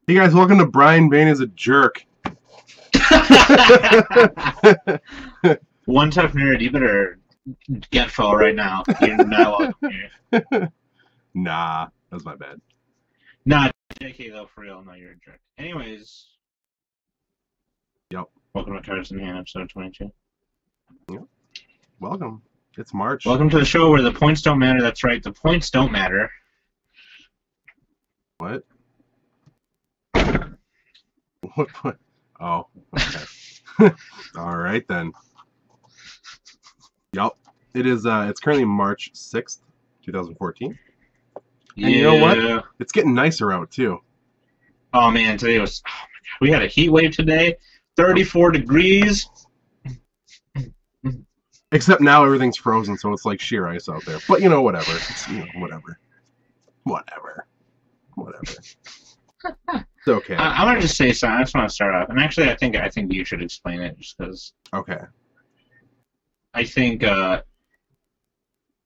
Hey guys, welcome to Brian Bain is a Jerk. One tough nerd, you better get full right now. You're not welcome here. Nah, that's my bad. Nah, JK though, for real, no, you're a jerk. Anyways, Yep. welcome to Cards in Hand, episode 22. Yep. Welcome. It's March. Welcome to the show where the points don't matter. That's right, the points don't matter. What? What? Oh, okay. All right then. Yep. It is. It's currently March 6th, 2014. Yeah. And you know what? It's getting nicer out too. Oh man, today was. Oh my God, we had a heat wave today. 34 degrees. Except now everything's frozen, so it's like sheer ice out there. But whatever. It's, whatever. It's okay. I want to just say something. I just want to start off, and actually, I think you should explain it, just because. Okay. I think it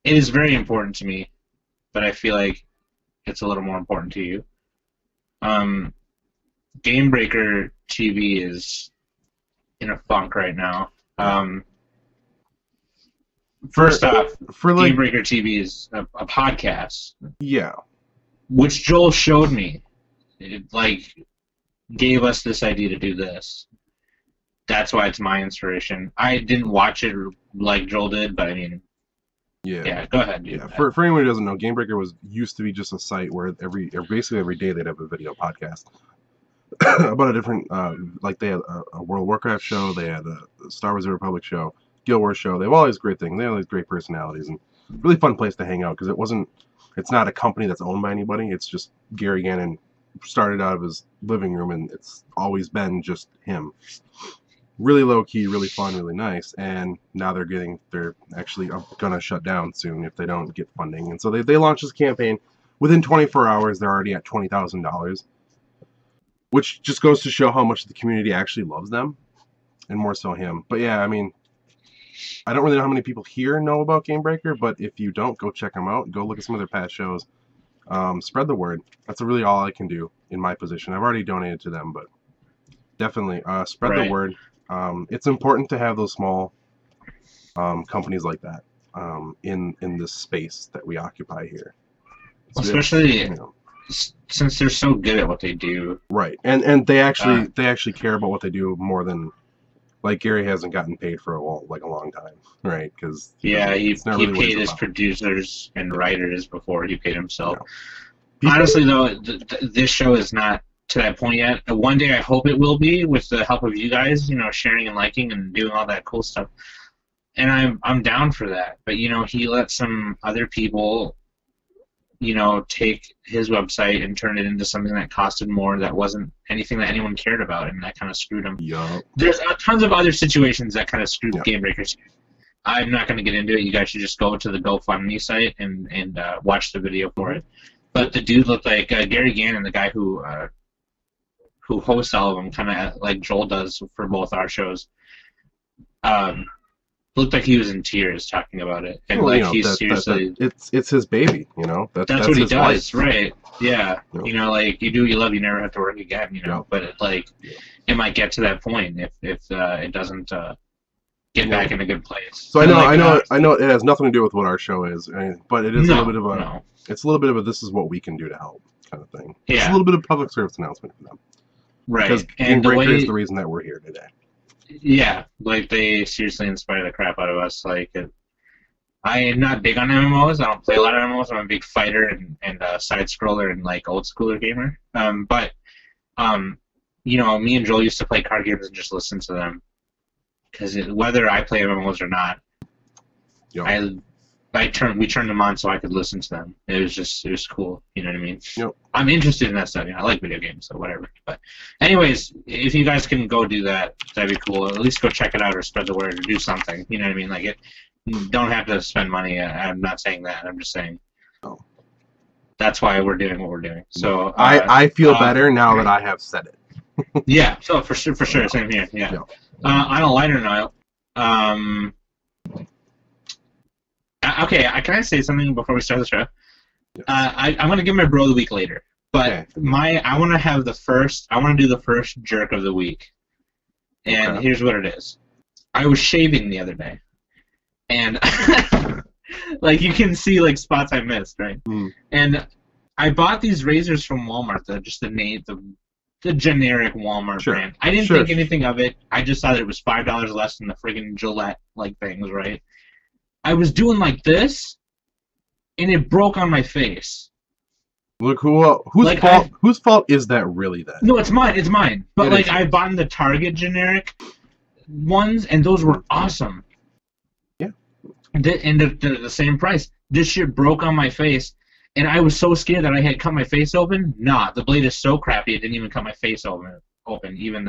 is very important to me, but I feel like it's a little more important to you. Game Breaker TV is in a funk right now. First off, Game Breaker TV is a podcast. Yeah. Which Joel showed me. It gave us this idea to do this. That's why it's my inspiration. I didn't watch it like Joel did, but I mean, yeah. Go ahead, dude. Yeah. For anyone who doesn't know, Game Breaker used to be just a site where basically every day they'd have a video podcast about a different they had a World of Warcraft show, they had a Star Wars: The Republic show, Guild Wars show. They have all these great things. They have all these great personalities and really fun place to hang out because it's not a company that's owned by anybody. It's just Gary Gannon started out of his living room and it's always been just him. Really low key, really fun, really nice, and now they're actually gonna shut down soon if they don't get funding. And so they launched this campaign. Within 24 hours, they're already at $20,000, which just goes to show how much the community actually loves them, and more so him. But yeah, I mean, I don't really know how many people here know about Game Breaker, but if you don't, go check them out. Go look at some of their past shows. Spread the word. That's really all I can do in my position. I've already donated to them, but definitely spread the word. It's important to have those small companies like that in this space that we occupy here. Especially since they're so good at what they do. Right, and they actually care about what they do more than Gary hasn't gotten paid for a long time, right? Because he paid his producers and writers before he paid himself. Yeah. Honestly, though, this show is not to that point yet. One day I hope it will be with the help of you guys, sharing and liking and doing all that cool stuff. And I'm down for that. But he let some other people, take his website and turn it into something that costed more, that wasn't anything that anyone cared about, and that kind of screwed him. Yeah. There's tons of other situations that kind of screwed Game Breakers. I'm not going to get into it. You guys should just go to the GoFundMe site and watch the video for it. But the dude looked like Gary Gannon, the guy who hosts all of them, kind of like Joel does for both our shows. Looked like he was in tears talking about it, and he's seriously. It's his baby, That's what he does, life. Right? Yeah, you do what you love, you never have to work again, But it might get to that point if it doesn't get back in a good place. So I know it has nothing to do with what our show is, but it is a little bit of it's a little bit of a this is what we can do to help kind of thing. Yeah. It's a little bit of public service announcement for them. Right. Because Game Breaker is the reason that we're here today. Yeah, they seriously inspire the crap out of us. I am not big on MMOs. I don't play a lot of MMOs. I'm a big fighter and side scroller and old schooler gamer. But me and Joel used to play card games and just listen to them because whether I play MMOs or not, we turned them on so I could listen to them. It was cool. You know what I mean? Yep. I'm interested in that stuff. I like video games, so whatever. But anyways, if you guys can go do that, that'd be cool. At least go check it out or spread the word or do something. You know what I mean? You don't have to spend money. I'm not saying that. I'm just saying. Oh. That's why we're doing what we're doing. So I feel better now that I have said it. Yeah. So for sure. Same here. Yeah. On a lighter note, okay, can I say something before we start the show? I'm going to give my bro of the week later. But Okay. I want to do the first jerk of the week. And Okay. here's what it is. I was shaving the other day. And like you can see like spots I missed, right? Mm. And I bought these razors from Walmart, the generic Walmart Sure. brand. I didn't Sure. think anything of it. I just thought it was $5 less than the friggin' Gillette like things, right? I was doing like this, and it broke on my face. Look whose Like fault? Whose fault is that really? Then No, it's mine. It's mine. But It like is I yours. bought the Target generic ones, and those were awesome. Yeah. And the same price. This shit broke on my face, and I was so scared that I had cut my face open. Nah, the blade is so crappy it didn't even cut my face open. Even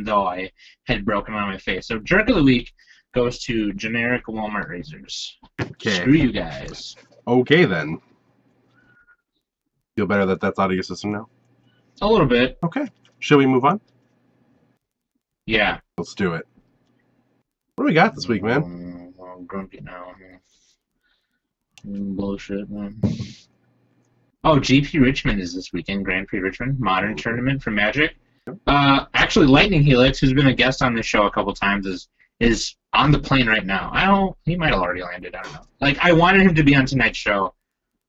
though I had broken on my face. So jerk of the week goes to generic Walmart razors. Okay. Screw you guys. Okay then. Feel better that that's out of your system now? A little bit. Okay. Shall we move on? Yeah. Let's do it. What do we got this week, man? I'm grumpy now. Bullshit, man. Oh, GP Richmond is this weekend. Grand Prix Richmond. Modern tournament for Magic. Actually, Lightning Helix, who's been a guest on this show a couple times, is on the plane right now. He might have already landed. I don't know. Like, I wanted him to be on tonight's show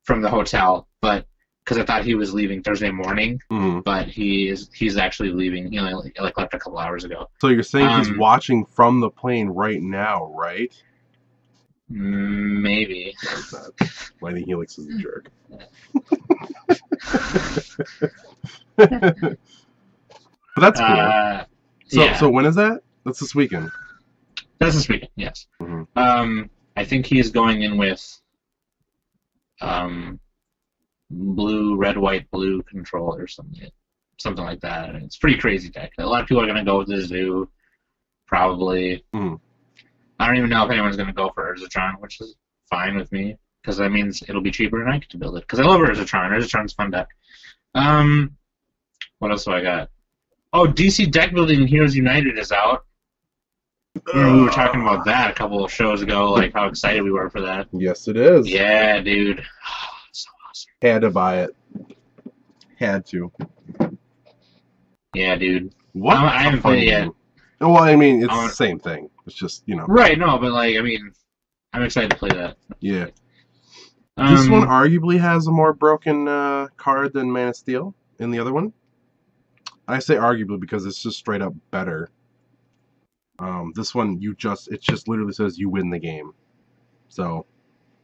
from the hotel, but because I thought he was leaving Thursday morning, but he's actually leaving. He only left a couple hours ago. So you're saying he's watching from the plane right now, right? Maybe. Lightning Helix is a jerk. But that's cool. So when is that? That's this weekend. That's this weekend, yes. I think he's going in with blue, red, white, blue control or something like that. It's pretty crazy deck. A lot of people are going to go with the Zoo, probably. I don't even know if anyone's going to go for Urzatron, which is fine with me, because that means it'll be cheaper and I get to build it. Because I love Urzatron. Urzatron's a fun deck. What else do I got? Oh, DC Deck Building Heroes United is out. We were talking about that a couple of shows ago, like how excited we were for that. Yes, it is. Yeah, dude. So awesome. Had to buy it. Had to. Yeah, dude. What? I haven't played it yet. Well, I mean, it's the same thing. It's just, Right, no, but, like, I mean, I'm excited to play that. Yeah. This one arguably has a more broken card than Man of Steel in the other one. I say arguably because it's just straight up better. This one, it just literally says you win the game. So,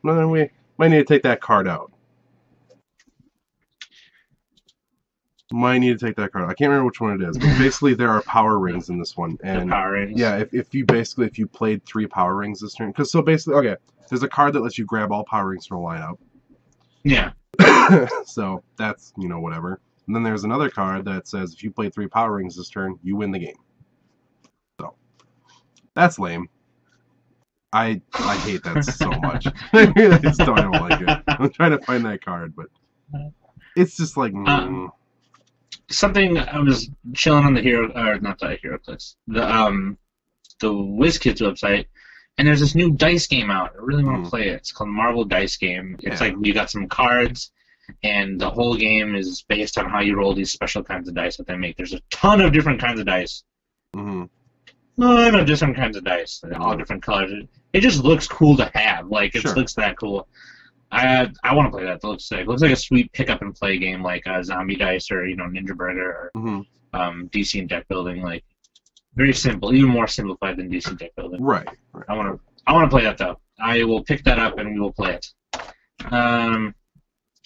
we might need to take that card out. I can't remember which one it is, but basically there are power rings in this one. And the power rings. Yeah, if you played 3 power rings this turn, because so basically, okay, there's a card that lets you grab all power rings from a lineup. Yeah. So that's, whatever. And then there's another card that says if you play 3 power rings this turn, you win the game. So that's lame. I hate that so much. I just don't like it. I'm trying to find that card, but it's just like. Something I was chilling on the HeroClix, the WizKids website, and there's this new dice game out. I really want to play it. It's called Marvel Dice Game. It's like you got some cards, and the whole game is based on how you roll these special kinds of dice that they make. There's a ton of different kinds of dice. Ton of different kinds of dice, all different colors. It just looks cool to have. Like it looks that cool. I want to play that. It looks sick. It looks like a sweet pick up and play game, like Zombie Dice or Ninja Burger or DC and Deck Building. Like very simple, even more simplified than DC and Deck Building. Right. I want to play that though. I will pick that up and we will play it. That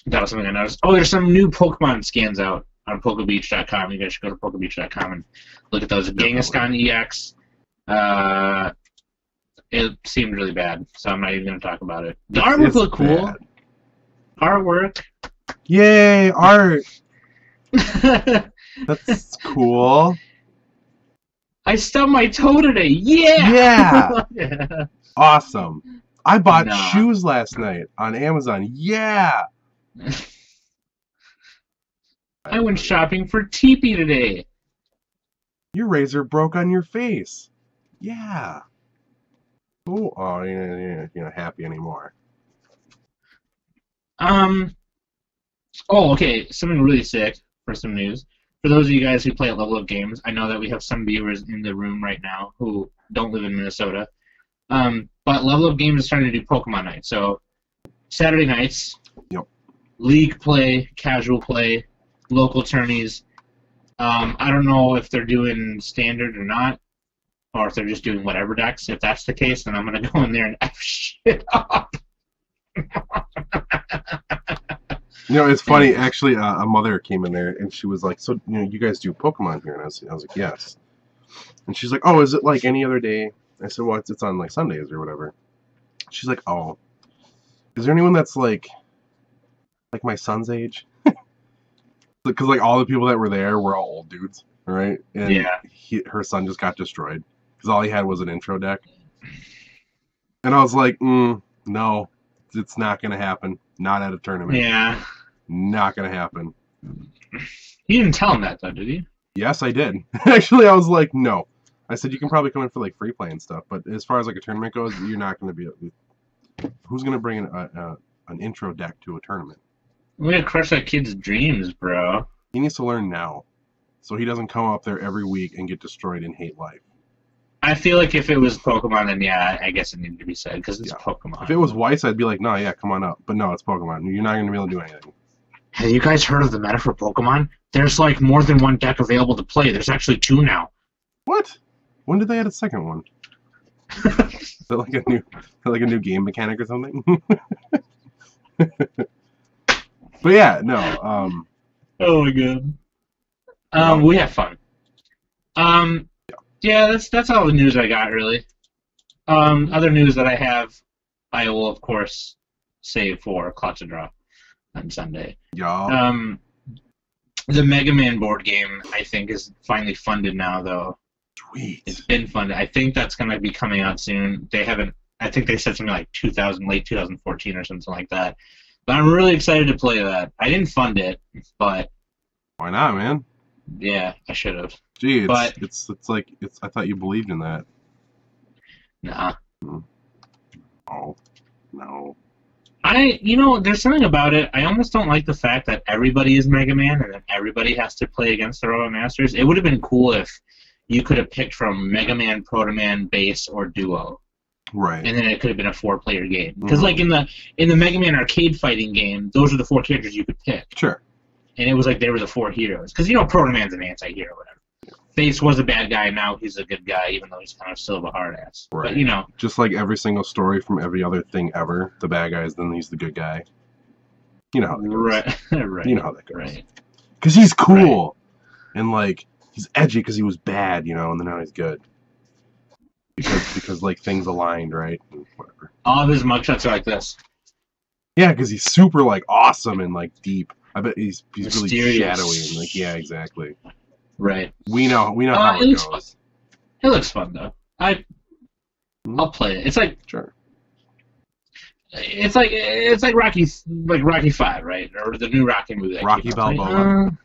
was something I noticed. Oh, there's some new Pokemon scans out on PokeBeach.com. You guys should go to PokeBeach.com and look at those. Kangaskhan EX. It seemed really bad, so I'm not even going to talk about it. The artwork looked cool. Bad. Artwork. Yay, art! That's cool. I stubbed my toe today. Yeah! Yeah! Awesome. I bought shoes last night on Amazon. Yeah! I went shopping for Teepee today. Your razor broke on your face. Yeah. Cool. Oh, you're not happy anymore. Oh, okay. Something really sick for some news. For those of you guys who play at Level Up Games, I know that we have some viewers in the room right now who don't live in Minnesota. But Level Up Games is starting to do Pokemon Night. So Saturday nights, Yep. league play, casual play, local tourneys. I don't know if they're doing standard or not, or if they're just doing whatever decks. If that's the case, then I'm gonna go in there and F shit up. You know, it's funny. Actually, a mother came in there and she was like, "So, you know, you guys do Pokemon here?" And I was like, "Yes." And she's like, "Oh, is it like any other day?" I said, "Well, it's on like Sundays or whatever." She's like, "Oh, is there anyone that's like my son's age?" Because like all the people that were there were all old dudes, right? And Yeah. her son just got destroyed because all he had was an intro deck. And I was like, "No, it's not gonna happen. Not at a tournament. Yeah. Not gonna happen." You didn't tell him that though, did you? Yes, I did. Actually, I was like, "No." I said, "You can probably come in for like free play and stuff, but as far as like a tournament goes, you're not gonna be. Who's gonna bring an intro deck to a tournament? We're gonna crush that kid's dreams, bro. He needs to learn now, so he doesn't come up there every week and get destroyed and hate life." I feel like if it was Pokemon, then yeah, I guess it needed to be said because it's Yeah. Pokemon. If it was Weiss, I'd be like, "No, yeah, come on up." But no, it's Pokemon. You're not gonna be able to do anything. Have you guys heard of the meta for Pokemon? There's like more than one deck available to play. There's actually two now. What? When did they add a second one? Is that like a new game mechanic or something? But yeah, no. Oh my god. We have fun. Yeah, that's all the news I got really. Other news that I have, I will of course save for Clutch and Draw on Sunday. Y'all. The Mega Man board game I think is finally funded now though. Sweet. It's been funded. I think that's gonna be coming out soon. They haven't. I think they said something like late 2014 or something like that. But I'm really excited to play that. I didn't fund it, but Why not, man? yeah, I should have. Gee, But- it's like I thought you believed in that. Nah. Oh, no. There's something about it. I almost don't like the fact that everybody is Mega Man and then everybody has to play against the Robot Masters. It would have been cool if you could have picked from Mega Man, Proto Man, Base, or Duo, Right. and then it could have been a 4-player game. Because like in the Mega Man arcade fighting game, those are the 4 characters you could pick, Sure. and it was like they were the 4 heroes. Because Proto Man's an anti-hero, whatever. Base was a bad guy, now he's a good guy, even though he's kind of still of a hard ass. Right. But Just like every single story from every other thing ever, the bad guy is then he's the good guy. You know how that goes. right, right. You know how that goes. Right. Because he's cool. And like he's edgy because he was bad, and then now he's good. Because like things aligned, right? And whatever. All of his mugshots are like this. Yeah, because he's super like awesome and like deep. I bet he's really Mysterious. shadowy and like yeah, exactly. Right. We know how it it looks goes. It looks fun though. I'll play it. It's like Sure. it's like Rocky 5, right? Or the new Rocky movie. That Rocky came out. Balboa.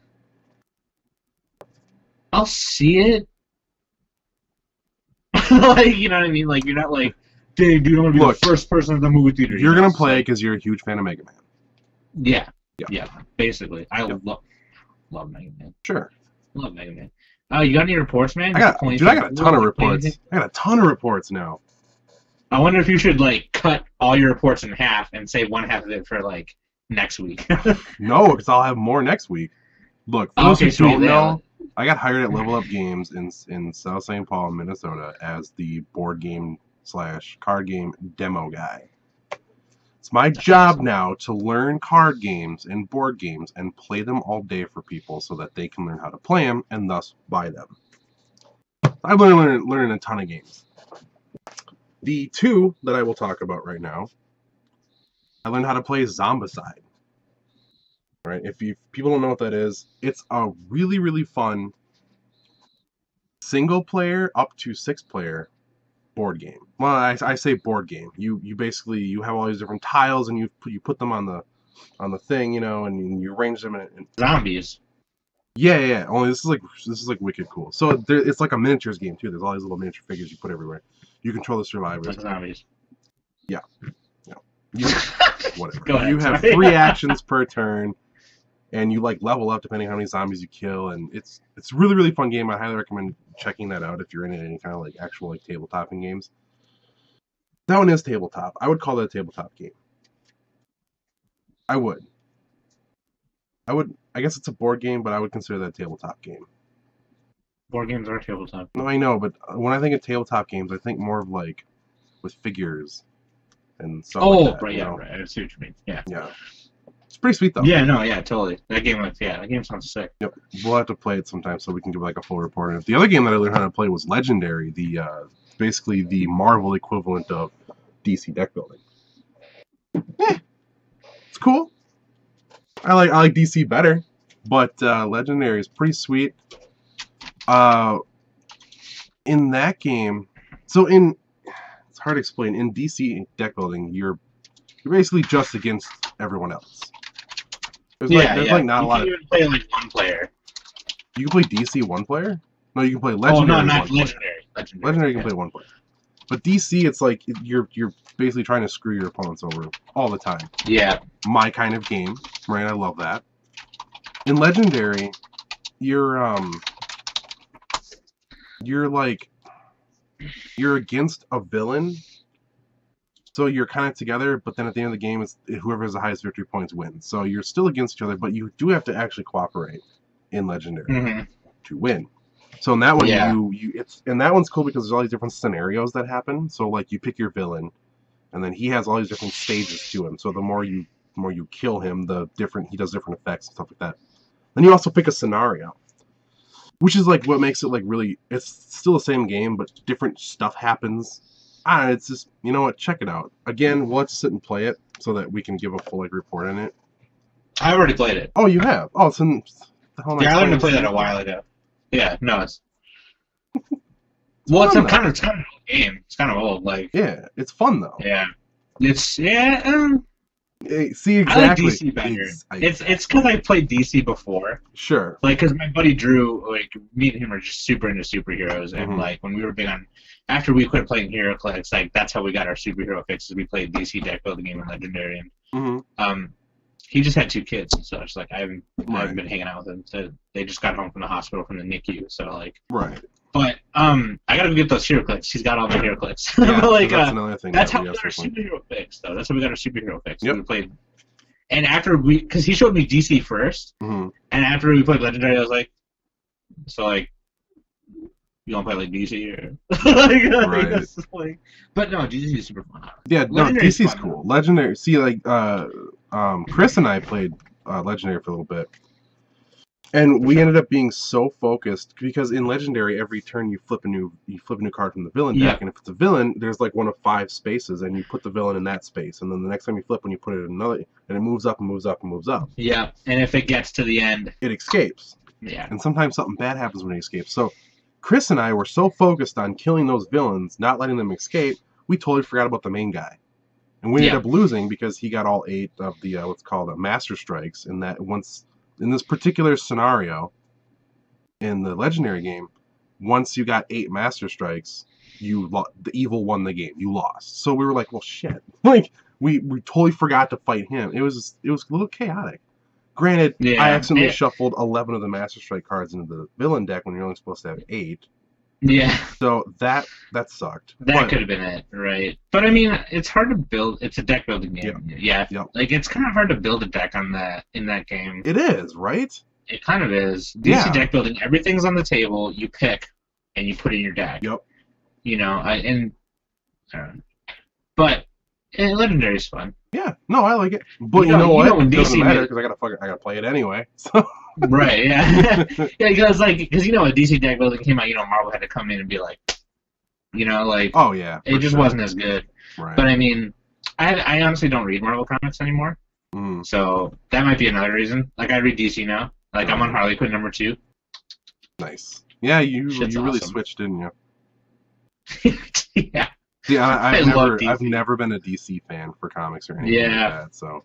I'll see it. Like, you know what I mean? Like, you're not like, dang, dude, I'm gonna be Look, the first person at the movie theater. You're gonna play because you're a huge fan of Mega Man. Yeah. Yeah. Yeah. Basically, I Yep. love Mega Man. Sure. Love Mega Man. You got any reports, man? I got a ton of reports. I got a ton of reports now. I wonder if you should like cut all your reports in half and save one half of it for like next week. No, because I'll have more next week. Look, for those who sweet, don't yeah. know, I got hired at Level Up Games in South St. Paul, Minnesota, as the board game / card game demo guy. It's my job now to learn card games and board games and play them all day for people so that they can learn how to play them and thus buy them. I've learned a ton of games. The two that I will talk about right now, I learned how to play Zombicide. Right? If people don't know what that is, it's a really, really fun single player up to 6-player board game. Well, I say board game. You basically you have all these different tiles and you put them on the thing, and you arrange them and Zombies. yeah. Only this is like wicked cool. So it's like a miniatures game too. There's all these little miniature figures you put everywhere. You control the survivors. Like zombies. You, whatever. Go ahead, You have sorry. 3 actions per turn. and you like level up depending on how many zombies you kill, and it's a really really fun game. I highly recommend checking that out if you're into any kind of like actual like tabletopping games. That one is tabletop. I would call that a tabletop game. I would. I guess it's a board game, but I would consider that a tabletop game. Board games are tabletop. No, I know, but when I think of tabletop games, I think more of like with figures and stuff like that. Right, yeah, right. I see what you mean. Yeah. Yeah. It's pretty sweet though. Yeah, no, yeah, totally. That game sounds sick. Yep. We'll have to play it sometime so we can give like a full report on it. The other game that I learned how to play was Legendary, the basically the Marvel equivalent of DC deck building. It's cool. I like DC better, but Legendary is pretty sweet. In that game, it's hard to explain. In DC deck building, you're basically just against everyone else. There's like not a lot of. You can even play like one player. You can play DC one player. No, you can play Legendary. Oh no, not Legendary. Legendary you can play one player. But DC, it's like you're basically trying to screw your opponents over all the time. Yeah. My kind of game, right? I love that. In Legendary, you're against a villain, so you're kind of together. But then at the end of the game, it's whoever has the highest victory points wins. So you're still against each other, but you do have to actually cooperate in Legendary to win. So in that one, and that one's cool because there's all these different scenarios that happen. So like you pick your villain, and then he has all these different stages to him. So the more you kill him, he does different effects and stuff like that. Then you also pick a scenario, which is like what makes it like really. It's still the same game, but different stuff happens. It's just, you know what? Check it out. Again, we'll have to sit and play it so that we can give a full like report on it. I already played it. Oh, you have? Oh, so the hell am I learned to play that a while ago. Yeah, no, it's it's kind of an old game. It's kind of old, like. Yeah, it's fun though. Yeah, see, exactly. I like DC better. It's because I played DC before. Sure. Like, because my buddy Drew, like, me and him are just super into superheroes, and like when we were big on, after we quit playing HeroClix, like that's how we got our superhero fixes. We played DC deck building game and Legendary, and he just had 2 kids and such. Like I haven't been hanging out with him. So they just got home from the hospital from the NICU. So like. Right. But I gotta get those HeroClix. He's got all the HeroClix. Yeah, like that's another thing. That's how we got our superhero fix, though. That's how we got our superhero fix. Yep. We played, and after because he showed me DC first, and after we played Legendary, I was like, so like, you want to play like DC or like, but no, DC is super fun. Yeah, no, DC's cool. Legendary. See, like, Chris and I played Legendary for a little bit. And we ended up being so focused because in Legendary, every turn you flip a new card from the villain deck, and if it's a villain, there's like one of 5 spaces, and you put the villain in that space, and then the next time you flip, when you put it in another, and it moves up and moves up and moves up. Yeah, and if it gets to the end, it escapes. Yeah, and sometimes something bad happens when it escapes. So Chris and I were so focused on killing those villains, not letting them escape, we totally forgot about the main guy, and we ended up losing because he got all 8 of the what's called Master Strikes, and that once. In this particular scenario, in the Legendary game, once you got 8 Master Strikes, the evil won the game. You lost. So we were like, well, shit. Like, we totally forgot to fight him. It was a little chaotic. Granted, I accidentally shuffled 11 of the Master Strike cards into the villain deck when you're only supposed to have 8. Yeah. So that sucked. That could have been it, right? But I mean, it's hard to build. It's a deck building game. Yeah. Like it's kind of hard to build a deck in that game. It is, right? It kind of is. DC deck building, everything's on the table. You pick, and you put in your deck. Yep. You know, but Legendary's fun. Yeah. No, I like it. But you know what? It doesn't matter because I gotta play it anyway. So. Right, yeah. Yeah, because when DC deck building came out, Marvel had to come in and be like, oh yeah, it just wasn't as good. Right. But I mean, I honestly don't read Marvel comics anymore, so that might be another reason. Like I read DC now. Like I'm on Harley Quinn #2. Nice. Yeah, you really switched, didn't you? Yeah. Yeah, I've never been a DC fan for comics or anything like that. So.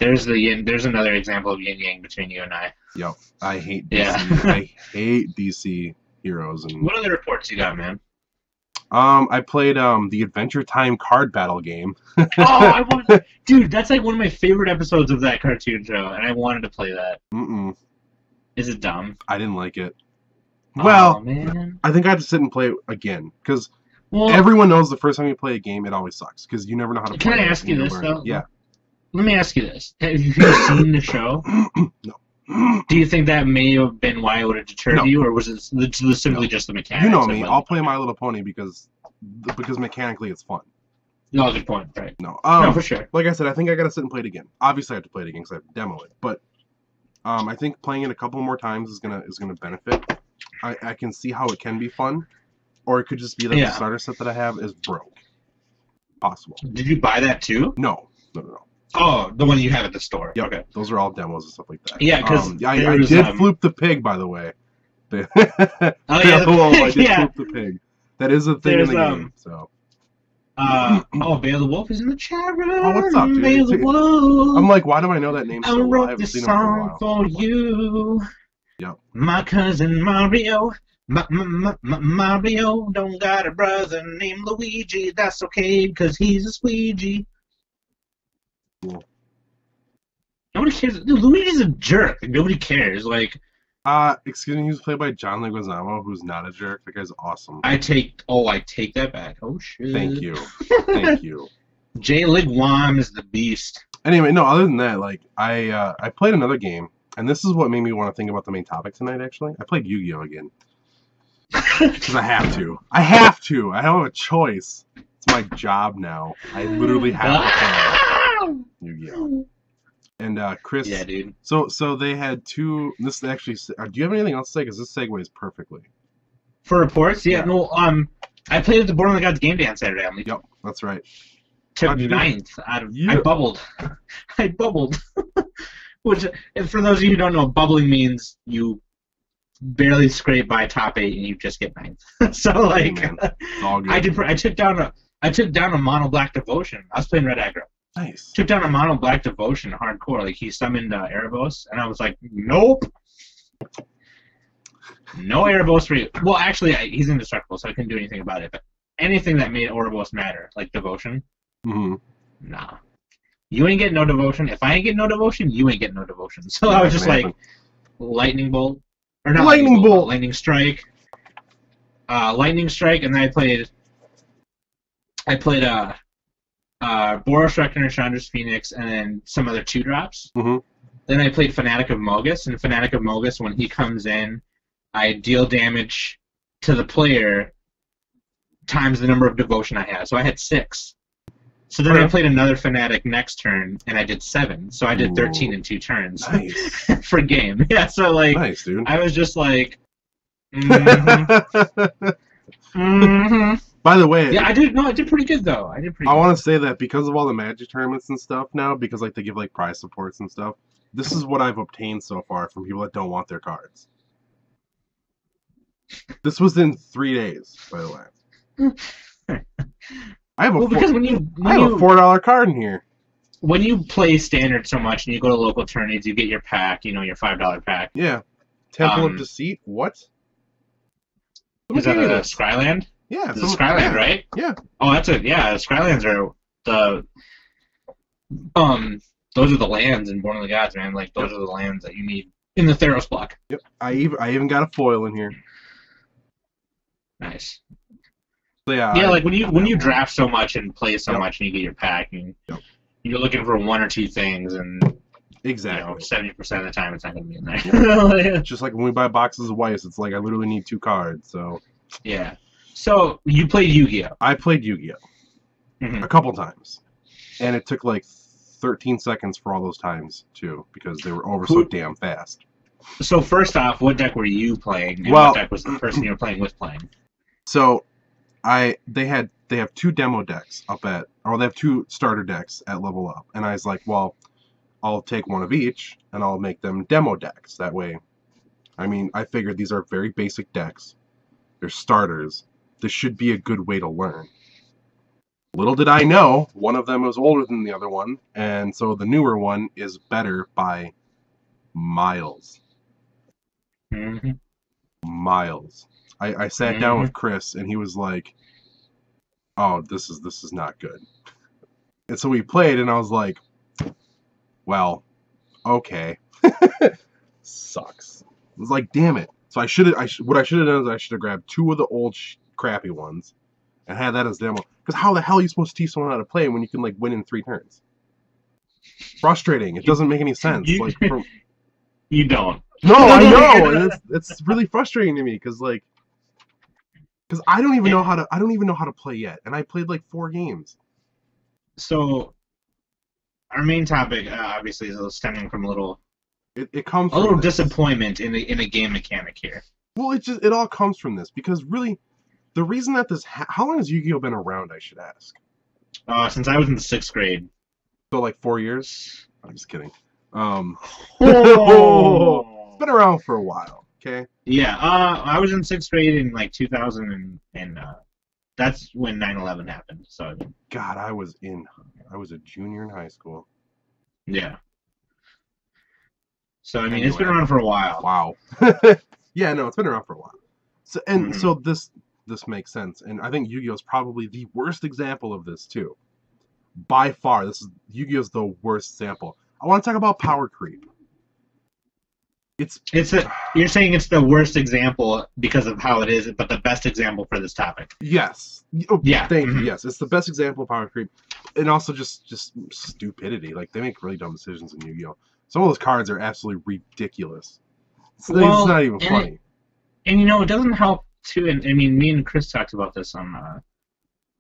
There's another example of yin yang between you and I. Yep, I hate DC. I hate DC heroes. And what other reports you got, man? I played the Adventure Time card battle game. Oh, I want, dude. That's like one of my favorite episodes of that cartoon show, and I wanted to play that. Mm-mm. Is it dumb? I didn't like it. Oh, Well, man. I think I have to sit and play it again because Well, everyone knows the first time you play a game, it always sucks because you never know how to Can play I it ask and you you this, learn. though? Yeah. let me ask you this: Have you seen the show? No. Do you think that may have been why it would have deterred No. you, or was it simply No. just the mechanics? You know of me. it? I'll play My Little Pony because mechanically it's fun. No, good point. Right? No. No, for sure. Like I said, I think I gotta sit and play it again. Obviously, I have to play it again because I have to demo it. But I think playing it a couple more times is gonna benefit. I can see how it can be fun, or it could just be that Yeah. the starter set that I have is broke. Possible. Did you buy that too? No. Oh, the one you have at the store. Yep. Okay. Those are all demos and stuff like that. Yeah, 'cause I there was, did floop the pig, by the way. Oh, yeah, Hello, I did yeah. floop the pig. That is a thing There's, in the game. So Bale the Wolf is in the chat room. Oh, what's up, dude? Bale the Wolf. I'm like, why do I know that name I so well? I wrote haven't this seen him for a song while. for you. Yep. My cousin Mario. Mario don't got a brother named Luigi. That's okay, because he's a squeegee. Cool. Nobody cares. Dude, Luigi's a jerk. Nobody cares. Like, Excuse me, he was played by John Leguizamo, who's not a jerk. That guy's awesome. I take that back. Oh, shit. Thank you. Thank you. Jay Leguizamo is the beast. Anyway, no, other than that, like, I played another game, and this is what made me want to think about the main topic tonight, actually. I played Yu-Gi-Oh! Again. Because I have to. I have to. I don't have a choice. It's my job now. I literally have to play Yu-Gi-Oh! And Chris. Yeah, dude. So they had two. This actually. Do you have anything else to say? Because this segues perfectly. For reports, yeah. Yeah. No, I played at the Borderlands Gods game day on Saturday. I'm Yep, that's right. took How'd you do? 9th out of. Yeah. I bubbled. I bubbled. Which, and for those of you who don't know, bubbling means you barely scrape by top 8 and you just get 9th. So like, Man, it's all good. I took down a mono black devotion. I was playing Red Aggro. Nice. Took down a mono black devotion hardcore. Like he summoned Erebos, and I was like, nope. No Erebos for you. Well, actually, he's indestructible, so I couldn't do anything about it. But anything that made Erebos matter, like devotion, Mm-hmm. nah. You ain't getting no devotion. If I ain't getting no devotion, you ain't getting no devotion. So I was just like, lightning bolt, or not Lightning bolt. lightning strike, and then I played Boros Reckoner, Chandra's Phoenix, and then some other 2-drops. Mm-hmm. Then I played Fanatic of Mogus, and Fanatic of Mogus, when he comes in, I deal damage to the player times the number of devotion I have. So I had 6. So then I Okay. played another Fanatic next turn, and I did 7. So I did 13 Ooh. in 2 turns Nice. for game. Yeah, so like, Nice, dude. I was just like, mm-hmm. By the way, Yeah, I did pretty good, though. I did pretty I good. want to say that because of all the Magic tournaments and stuff now, because like they give like prize supports and stuff, this is what I've obtained so far from people that don't want their cards. This was in 3 days, by the way. I have a Well, because when I you have a $4 card in here. when you play standard so much and you go to local tourneys, you get your pack, your $5 pack. Yeah. Temple of Um, Deceit. What? Is that Someone gave me the this. Skyland? Yeah. It's the Skyland, right? Yeah. Oh, that's it. Yeah, the Skylands are the those are the lands in Born of the Gods, man. Like those are the lands that you need in the Theros block. Yep. I even got a foil in here. Nice. So yeah. Yeah, like when you draft so much and play so Yep. much and you get your pack and Yep. you're looking for 1 or 2 things and Exactly. 70% of the time it's not gonna be in there. Just like when we buy boxes of Weiss, it's like I literally need 2 cards. So Yeah. So you played Yu-Gi-Oh. I played Yu-Gi-Oh! Mhm. A couple times, and it took like 13 seconds for all those times too, because they were over so damn fast. So first off, what deck were you playing? And Well- what deck was the person you were playing with playing? So, they have 2 demo decks they have 2 starter decks at Level Up, and I was like, well, I'll take one of each and I'll make them demo decks. That way, I mean, I figured these are very basic decks. They're starters. This should be a good way to learn. Little did I know, one of them was older than the other one, and so the newer one is better by miles. Mm-hmm. Miles. I sat down with Chris, and he was like, oh, this is not good. And so we played, and I was like, well, okay. Sucks. I was like, damn it. So what I should have done is I should have grabbed 2 of the old crappy ones and had that as demo. Because how the hell are you supposed to teach someone how to play when you can like win in 3 turns? Frustrating. It doesn't make any sense. You don't. No, I know. And it's really frustrating to me because I don't even know how to play yet, and I played like 4 games. So, our main topic obviously is stemming from it comes a little this. Disappointment in the game mechanic here. Well, it all comes from this because really, the reason that how long has Yu-Gi-Oh been around? I should ask. Since I was in 6th grade. So like 4 years. I'm just kidding. Oh. It's been around for a while. Okay. Yeah. I was in 6th grade in like 2000 and that's when 9/11 happened. So. God, I was a junior in high school. Yeah. So I mean, it's been around for a while. Wow. Yeah, no, it's been around for a while. So so this makes sense, and I think Yu-Gi-Oh is probably the worst example of this too. By far, Yu-Gi-Oh's the worst example. I want to talk about power creep. You're saying it's the worst example because of how it is, but the best example for this topic. Yes. Oh, yeah. Thank you. Yes, it's the best example of power creep, and also just stupidity. Like they make really dumb decisions in Yu-Gi-Oh. Some of those cards are absolutely ridiculous. It's not even funny. And it doesn't help too. And I mean, me and Chris talked about this on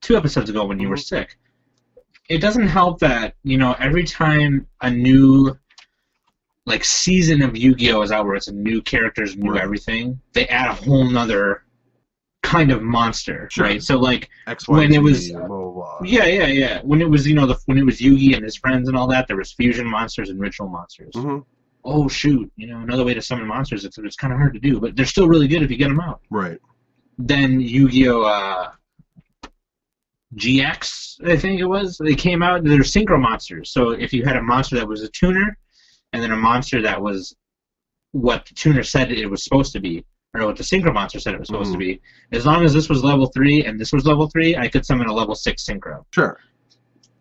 2 episodes ago when you were sick. It doesn't help that every time a new season of Yu-Gi-Oh is out where it's a new characters, new everything, they add a whole nother kind of monster, right? So when it was blah, blah, blah. yeah, when it was when it was Yugi and his friends and all that, there was fusion monsters and ritual monsters. Mm-hmm. Oh shoot, another way to summon monsters. It's kind of hard to do, but they're still really good if you get them out. Right. Then Yu-Gi-Oh! GX, I think it was. They came out. They're synchro monsters. So if you had a monster that was a tuner, and then a monster that was what the tuner said it was supposed to be, or what the synchro monster said it was supposed to be, as long as this was level 3 and this was level 3, I could summon a level 6 synchro. Sure.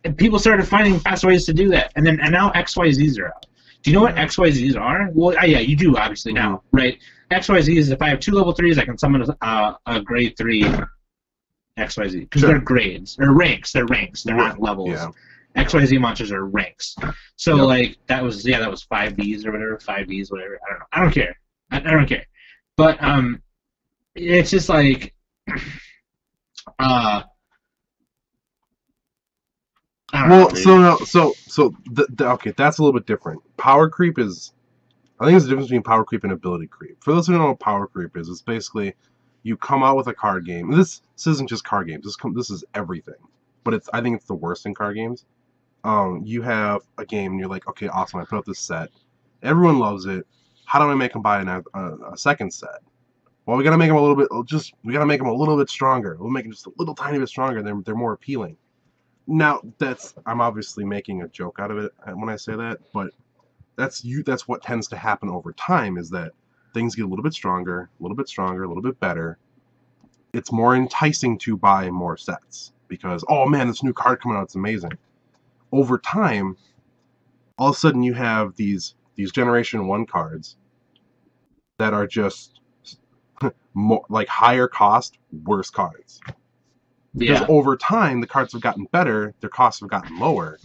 And people started finding fast ways to do that, and now XYZs are out. Do you know what XYZs are? Well, yeah, you do obviously now, right? XYZs. If I have 2 level 3s, I can summon a grade 3 XYZ because they're grades or ranks. They're ranks. They're not levels. Yeah. XYZ monsters are ranks. So that was 5Bs or whatever, 5Bs, whatever. I don't know. I don't care. I don't care. But it's just like I don't know, okay, that's a little bit different. Power creep is, I think there's a difference between power creep and ability creep. For those who don't know what power creep is, it's basically you come out with a card game. This isn't just card games. This is everything. But I think it's the worst in card games. You have a game and you're like, okay, awesome, I put up this set. Everyone loves it. How do I make them buy a second set? Well, we gotta make them a little bit stronger. We'll make them just a little tiny bit stronger. They're more appealing. Now I'm obviously making a joke out of it when I say that, but that's what tends to happen over time is that things get a little bit stronger, a little bit better. It's more enticing to buy more sets because, oh man, this new card coming out, it's amazing. Over time, all of a sudden you have these Generation 1 cards that are just more like higher cost, worse cards. Because over time, the cards have gotten better, their costs have gotten lower,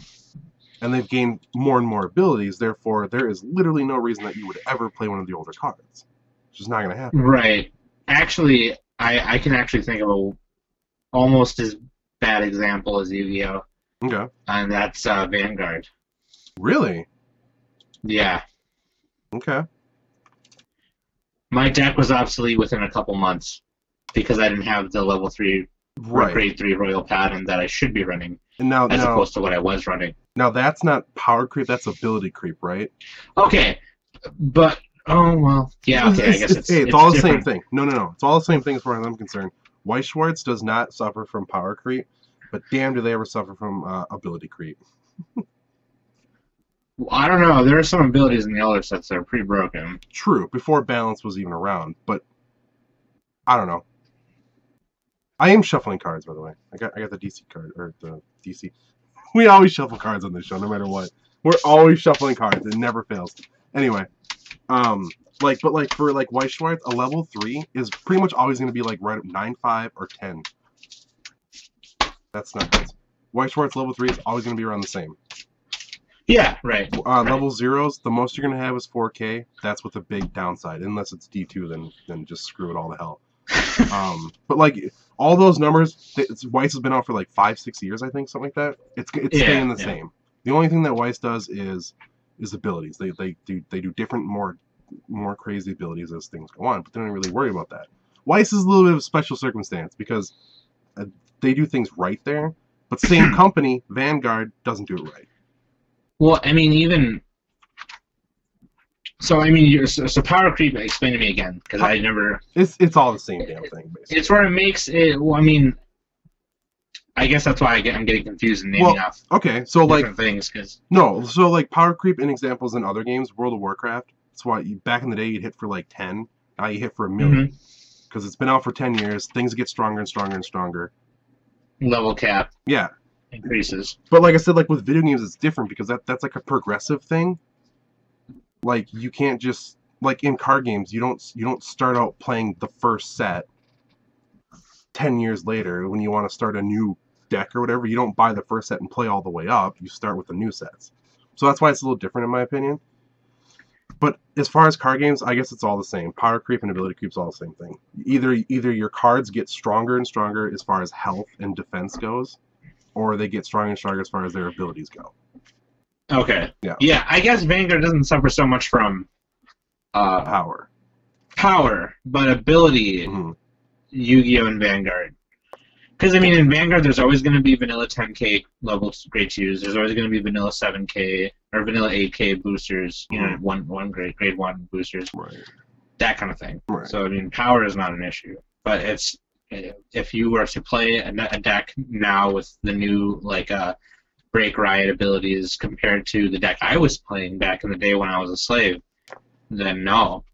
and they've gained more and more abilities. Therefore, there is literally no reason that you would ever play one of the older cards. It's just not going to happen. Right. Actually, I can actually think of a almost as bad example as Yu-Gi-Oh! Okay. And that's Vanguard. Really? Yeah. Okay. My deck was obsolete within a couple months because I didn't have the level 3 grade 3 Royal Pattern that I should be running as opposed to what I was running. Now that's not power creep, that's ability creep, right? Okay. But yeah, okay, I guess it's all the same thing. No. It's all the same thing as far as I'm concerned. Weiss Schwarz does not suffer from power creep, but damn do they ever suffer from ability creep. I don't know. There are some abilities in the older sets that are pretty broken. True, before balance was even around, but I don't know. I am shuffling cards, by the way. I got the DC card, or the DC. We always shuffle cards on this show, no matter what. We're always shuffling cards. It never fails. Anyway, but for Weiss Schwarz, a level 3 is pretty much always going to be like right at 9.5 or 10. That's not good. Weiss Schwarz level 3 is always going to be around the same. Yeah, right. Level 0s, the most you're going to have is 4K. That's with a big downside. Unless it's D2, then just screw it all to hell. But like all those numbers, Weiss has been out for like 5-6 years, I think, something like that. It's staying the same. The only thing that Weiss does is abilities. They do different, more crazy abilities as things go on, but they don't really worry about that. Weiss is a little bit of a special circumstance because they do things right there, but same company, Vanguard, doesn't do it right. Well, I mean, so power creep. Explain to me again, because I never. It's all the same damn thing, basically. It's where it makes it. Well, I mean, I guess that's why I'm getting confused and naming off. Okay, so different things, because so like power creep in examples in other games, World of Warcraft. That's why back in the day you'd hit for like 10. Now you hit for 1 million because it's been out for 10 years. Things get stronger and stronger and stronger. Level cap. Yeah. Increases. But like I said, like with video games, it's different because that's like a progressive thing. Like you can't just like in card games, you don't start out playing the first set 10 years later when you want to start a new deck or whatever. You don't buy the first set and play all the way up. You start with the new sets. So that's why it's a little different in my opinion. But as far as card games, I guess it's all the same. Power creep and ability creep is all the same thing. Either your cards get stronger and stronger as far as health and defense goes, or they get stronger and stronger as far as their abilities go. Okay. Yeah. Yeah, I guess Vanguard doesn't suffer so much from power, but ability. Yu-Gi-Oh! And Vanguard. Because I mean, in Vanguard, there's always going to be vanilla 10K level grade 2s. There's always going to be vanilla 7K or vanilla 8K boosters. You know, one grade 1 boosters. Right. That kind of thing. Right. So I mean, power is not an issue. But it's if you were to play a deck now with the new Break Riot abilities compared to the deck I was playing back in the day when I was a slave, then no.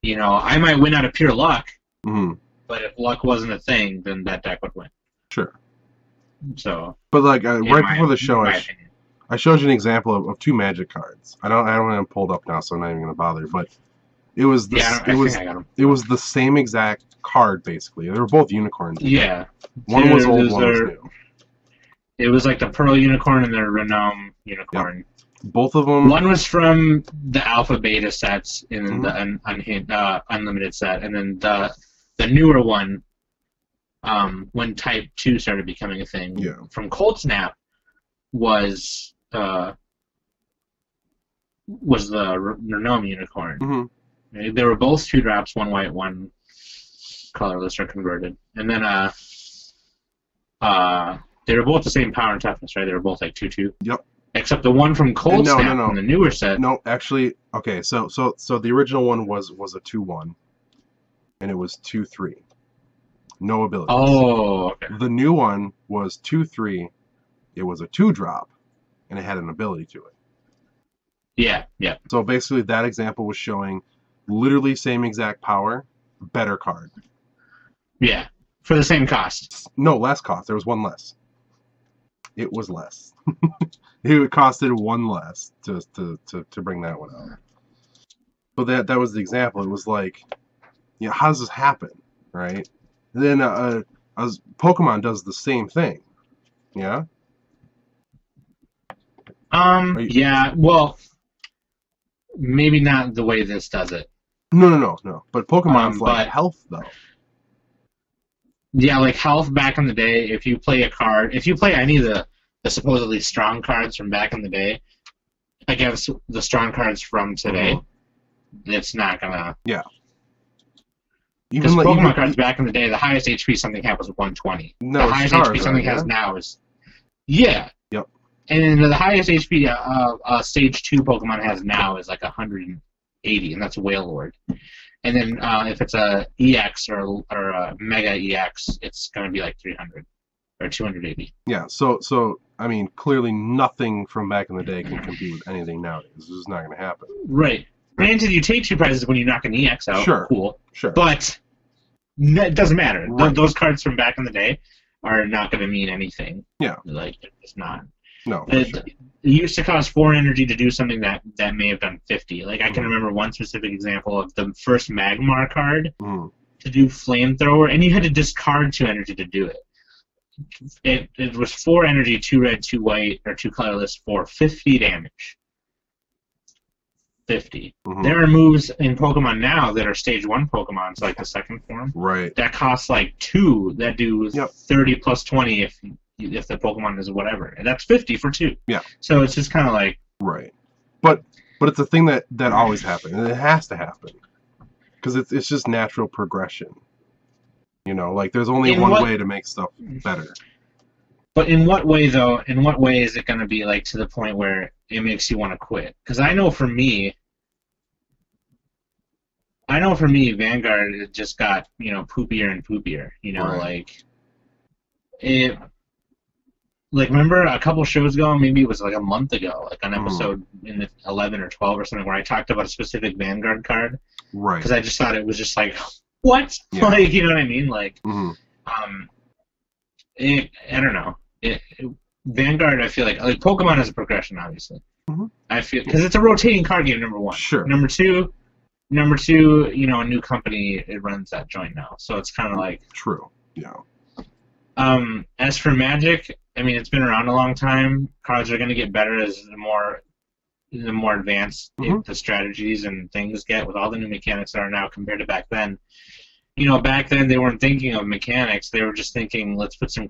You know, I might win out of pure luck. But if luck wasn't a thing, then that deck would win. Sure. So. But like right before the show, I showed you an example of 2 magic cards. I don't have them pulled up now, so I'm not even gonna bother. But it was it was the same exact card basically. They were both unicorns. Yeah. One was old, one was new. It was like the Pearl Unicorn and the Renome Unicorn. Yep. Both of them. One was from the Alpha Beta sets in the Unlimited set, and then the newer one, when Type 2 started becoming a thing, from Cold Snap, was the Renome Unicorn. They were both 2 drops, 1 white, 1 colorless or converted, and then they were both the same power and toughness, right? They were both like 2/2. Yep. Except the one from Cold Snap from the newer set. No, actually, okay. So the original one was a 2/1. And it was 2/3. No abilities. Oh, okay. The new one was 2/3. It was a 2-drop, and it had an ability to it. Yeah, yeah. So basically, that example was showing literally same exact power, better card. Yeah, for the same cost. No, less cost. There was 1 less. It was less. It costed 1 less to bring that one out. But that was the example. It was like, you know, how does this happen, right? Then Pokemon does the same thing, yeah. Yeah. Well, maybe not the way this does it. No. But Pokemon's like health though. Yeah, like health back in the day. If you play any of the supposedly strong cards from back in the day against the strong cards from today, it's not gonna. Yeah. Because Pokemon cards back in the day, the highest HP something had was 120. No, the highest HP something has now is. Yeah. Yep. And the highest HP Stage 2 Pokemon has now is like 180, and that's Wailord. And then if it's a EX or a Mega EX, it's going to be like 300 or 280. Yeah, so I mean, clearly nothing from back in the day can compete with anything nowadays. This is not going to happen. Right. Granted, you take 2 prizes when you knock an EX out. Sure. Cool. Sure. But It doesn't matter. Right. Those cards from back in the day are not going to mean anything. Yeah. Like, it's not. No, for sure. It used to cost 4 energy to do something that may have done 50. Like, I can Mhm. remember one specific example of the first Magmar card Mhm. to do Flamethrower, and you had to discard 2 energy to do it. It was 4 energy, 2 red, 2 white, or 2 colorless for 50 damage. 50. Mhm. There are moves in Pokemon now that are stage 1 Pokemons, like the second form, Right. that cost like 2 that do Yep. 30 plus 20 if the Pokemon is whatever. And that's 50 for 2. Yeah. So it's just kind of like... Right. But it's a thing that always happens, and it has to happen. Because it's just natural progression. You know, like, there's only one way to make stuff better. But in what way, though? In what way is it going to be, like, to the point where it makes you want to quit? Because I know for me, Vanguard just got, poopier and poopier. Right. Like, remember a couple shows ago, maybe it was like a month ago, like an Mhm. episode in the 11 or 12 or something, where I talked about a specific Vanguard card, Right. because I just thought it was just like, what? Yeah. Like, you know what I mean? Like, Mhm. I don't know. Vanguard, I feel like Pokemon is a progression, obviously. Mhm. I feel, because it's a rotating card game. Number 1. Sure. Number two, a new company, it runs that joint now, so it's kind of like... True. Yeah. As for Magic, I mean, it's been around a long time. Cards are going to get better as the more advanced Mhm. the strategies and things get, with all the new mechanics that are now compared to back then. Back then they weren't thinking of mechanics; they were just thinking, let's put some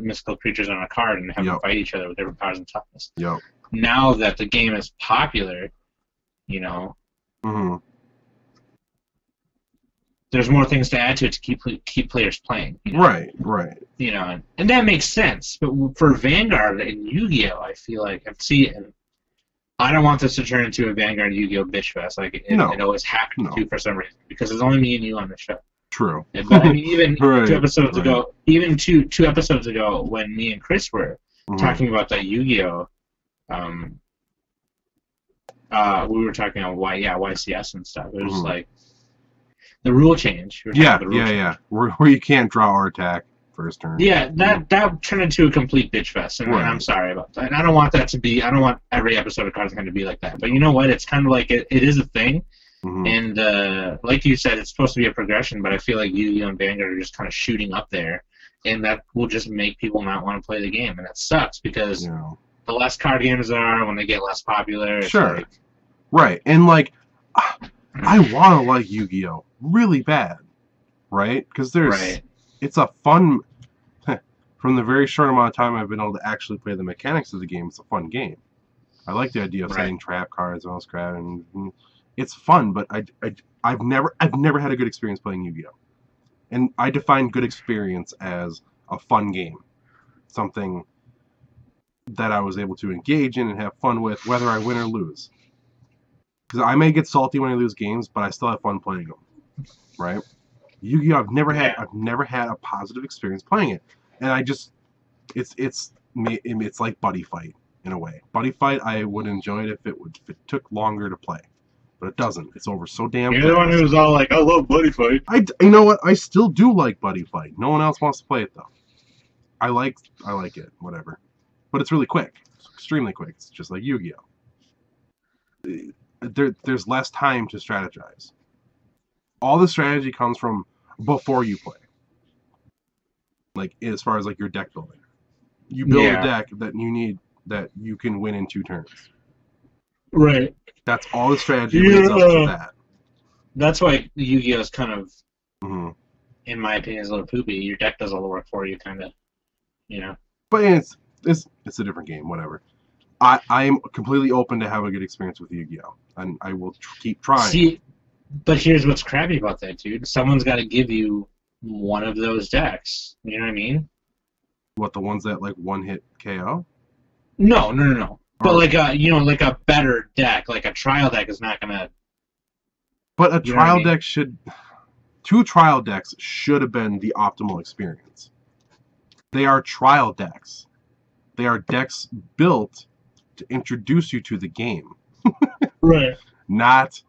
mystical creatures on a card and have them Yep. fight each other with different powers and toughness. Yep. Now that the game is popular, Mhm. there's more things to add to it to keep players playing. Right. Right. And that makes sense. But for Vanguard and Yu-Gi-Oh, I feel like I don't want this to turn into a Vanguard Yu-Gi-Oh bitch fest like it always happened to for some reason, because it's only me and you on the show. True. But I mean, even Right, 2 episodes ago, two episodes ago, when me and Chris were Mhm. talking about that Yu-Gi-Oh, we were talking about YCS and stuff. It was Mhm. like the rule change. We were talking Yeah. about the rule change. Where you can't draw or attack first turn. Yeah, that turned into a complete bitch fest, and Right. I'm sorry about that. And I don't want that to be. I don't want every episode of Cards to be like that. But you know what? It's kind of like it is a thing, Mhm. and like you said, it's supposed to be a progression. But I feel like Yu-Gi-Oh and Vanguard are just kind of shooting up there, and that will just make people not want to play the game, and that sucks because Yeah. the less card games there are, when they get less popular, it's Sure. like, Right. And like, I want to like Yu-Gi-Oh really bad, right? Because right. it's a fun. From the very short amount of time I've been able to actually play the mechanics of the game, it's a fun game. I like the idea of Right. setting trap cards and all this crap, and it's fun. But I've never had a good experience playing Yu-Gi-Oh, and I define good experience as a fun game, something that I was able to engage in and have fun with, whether I win or lose. Because I may get salty when I lose games, but I still have fun playing them, right? Yu-Gi-Oh, I've never had a positive experience playing it, and it's like Buddy Fight in a way. Buddy Fight, I would enjoy it if it took longer to play, but it doesn't. It's over so damn You're the one fast. who's all like, "I love Buddy Fight." You know what? I still do like Buddy Fight. No one else wants to play it though. I like it, whatever. But it's really quick. It's extremely quick. It's just like Yu-Gi-Oh. There's less time to strategize. All the strategy comes from before you play. Like, as far as like your deck building. You build a deck that you need that you can win in 2 turns. Right. That's all the strategy leads up to that. That's why Yu-Gi-Oh is kind of, Mm-hmm. in my opinion, is a little poopy. Your deck does all the work for you, kind of. But it's a different game, whatever. I'm completely open to have a good experience with Yu-Gi-Oh, and I will keep trying. See, but here's what's crappy about that, dude. Someone's got to give you one of those decks. You know what I mean? What, the ones that like one hit KO? No. But like a better deck, like a trial deck is not gonna. But a You know what I trial mean? deck should. 2 trial decks should have been the optimal experience. They are trial decks. They are decks built to introduce you to the game, Right. not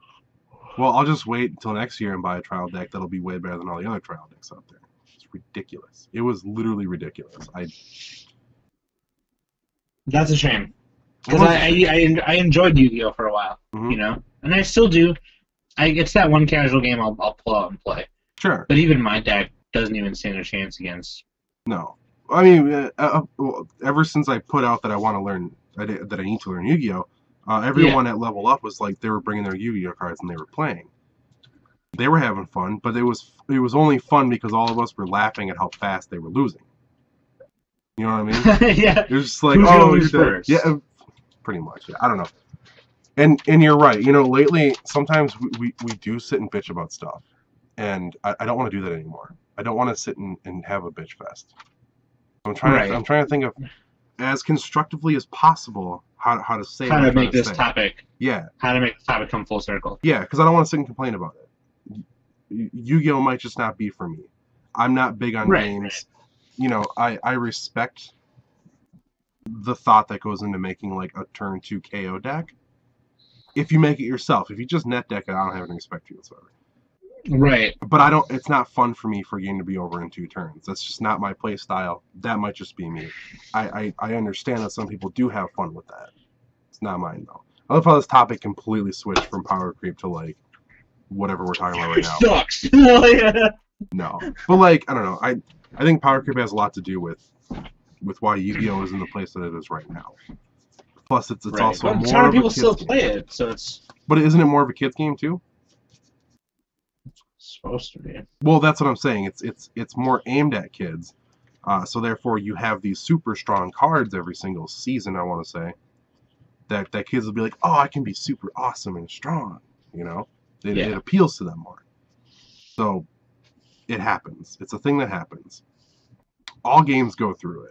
Well, I'll just wait until next year and buy a trial deck that'll be way better than all the other trial decks out there. It's ridiculous. It was literally ridiculous. That's a shame. Because I enjoyed Yu-Gi-Oh for a while, Mhm. you know, and I still do. It's that one casual game I'll pull out and play. Sure. But even my deck doesn't even stand a chance against. No. I mean, well, ever since I put out that I want to learn, that I need to learn Yu-Gi-Oh, everyone at Level Up was like, they were bringing their Yu-Gi-Oh cards and they were playing. They were having fun, but it was only fun because all of us were laughing at how fast they were losing. You know what I mean? Yeah. It was just like, Who's gonna oh, lose you're dead. first? Yeah, pretty much. Yeah, I don't know. And you're right. You know, lately sometimes we do sit and bitch about stuff, and I don't want to do that anymore. I don't want to sit and have a bitch fest. I'm trying to think of as constructively as possible how to say How what to I'm trying make this say. topic. Yeah, How to make the topic come full circle. yeah, because I don't want to sit and complain about it. Yu-Gi-Oh might just not be for me. I'm not big on games. Right. You know, I respect the thought that goes into making like a turn 2 KO deck. If you make it yourself, if you just net deck it, I don't have any respect for you whatsoever. Right. But it's not fun for me for a game to be over in 2 turns. That's just not my play style. That might just be me. I understand that some people do have fun with that. It's not mine though. I love how this topic completely switched from power creep to like whatever we're talking about right now. Sucks. Yeah. No. But like, I don't know. I think power creep has a lot to do with why Yu-Gi-Oh is in the place that it is right now. Plus it's Right. also But more some of a people kid's still game. play it, so it's But isn't it more of a kid's game too? supposed to be. Well, that's what I'm saying. It's more aimed at kids. So therefore you have these super strong cards every single season, I want to say. That kids will be like, oh, I can be super awesome and strong. You know? It appeals to them more. So it happens. It's a thing that happens. All games go through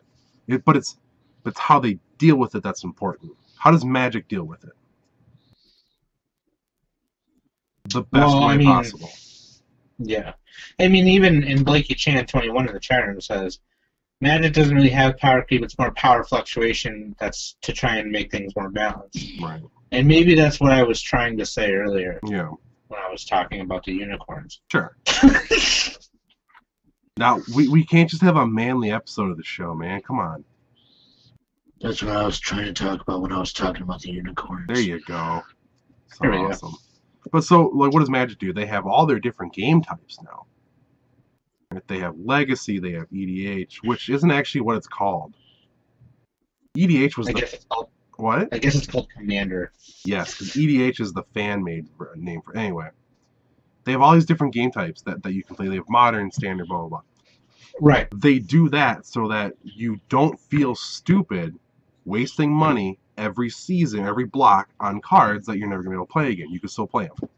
it. But it's how they deal with it that's important. How does Magic deal with it? The best way possible. Yeah. I mean, even in Blakey Chan 21 in the chat room says, Magic doesn't really have power creep, it's more power fluctuation that's to try and make things more balanced. Right. And maybe that's what I was trying to say earlier Yeah. when I was talking about the unicorns. Sure. Now, we can't just have a manly episode of the show, man. Come on. That's what I was trying to talk about when I was talking about the unicorns. There you go. So There we go. awesome. But so, like, what does Magic do? They have all their different game types now. They have Legacy, they have EDH, which isn't actually what it's called. EDH was I guess it's called, what? I guess it's called Commander. Yes, because EDH is the fan-made name for anyway. They have all these different game types that you can play. They have Modern, Standard, blah, blah, blah. Right. They do that so that you don't feel stupid wasting money every season, every block on cards that you're never going to be able to play again. You can still play them.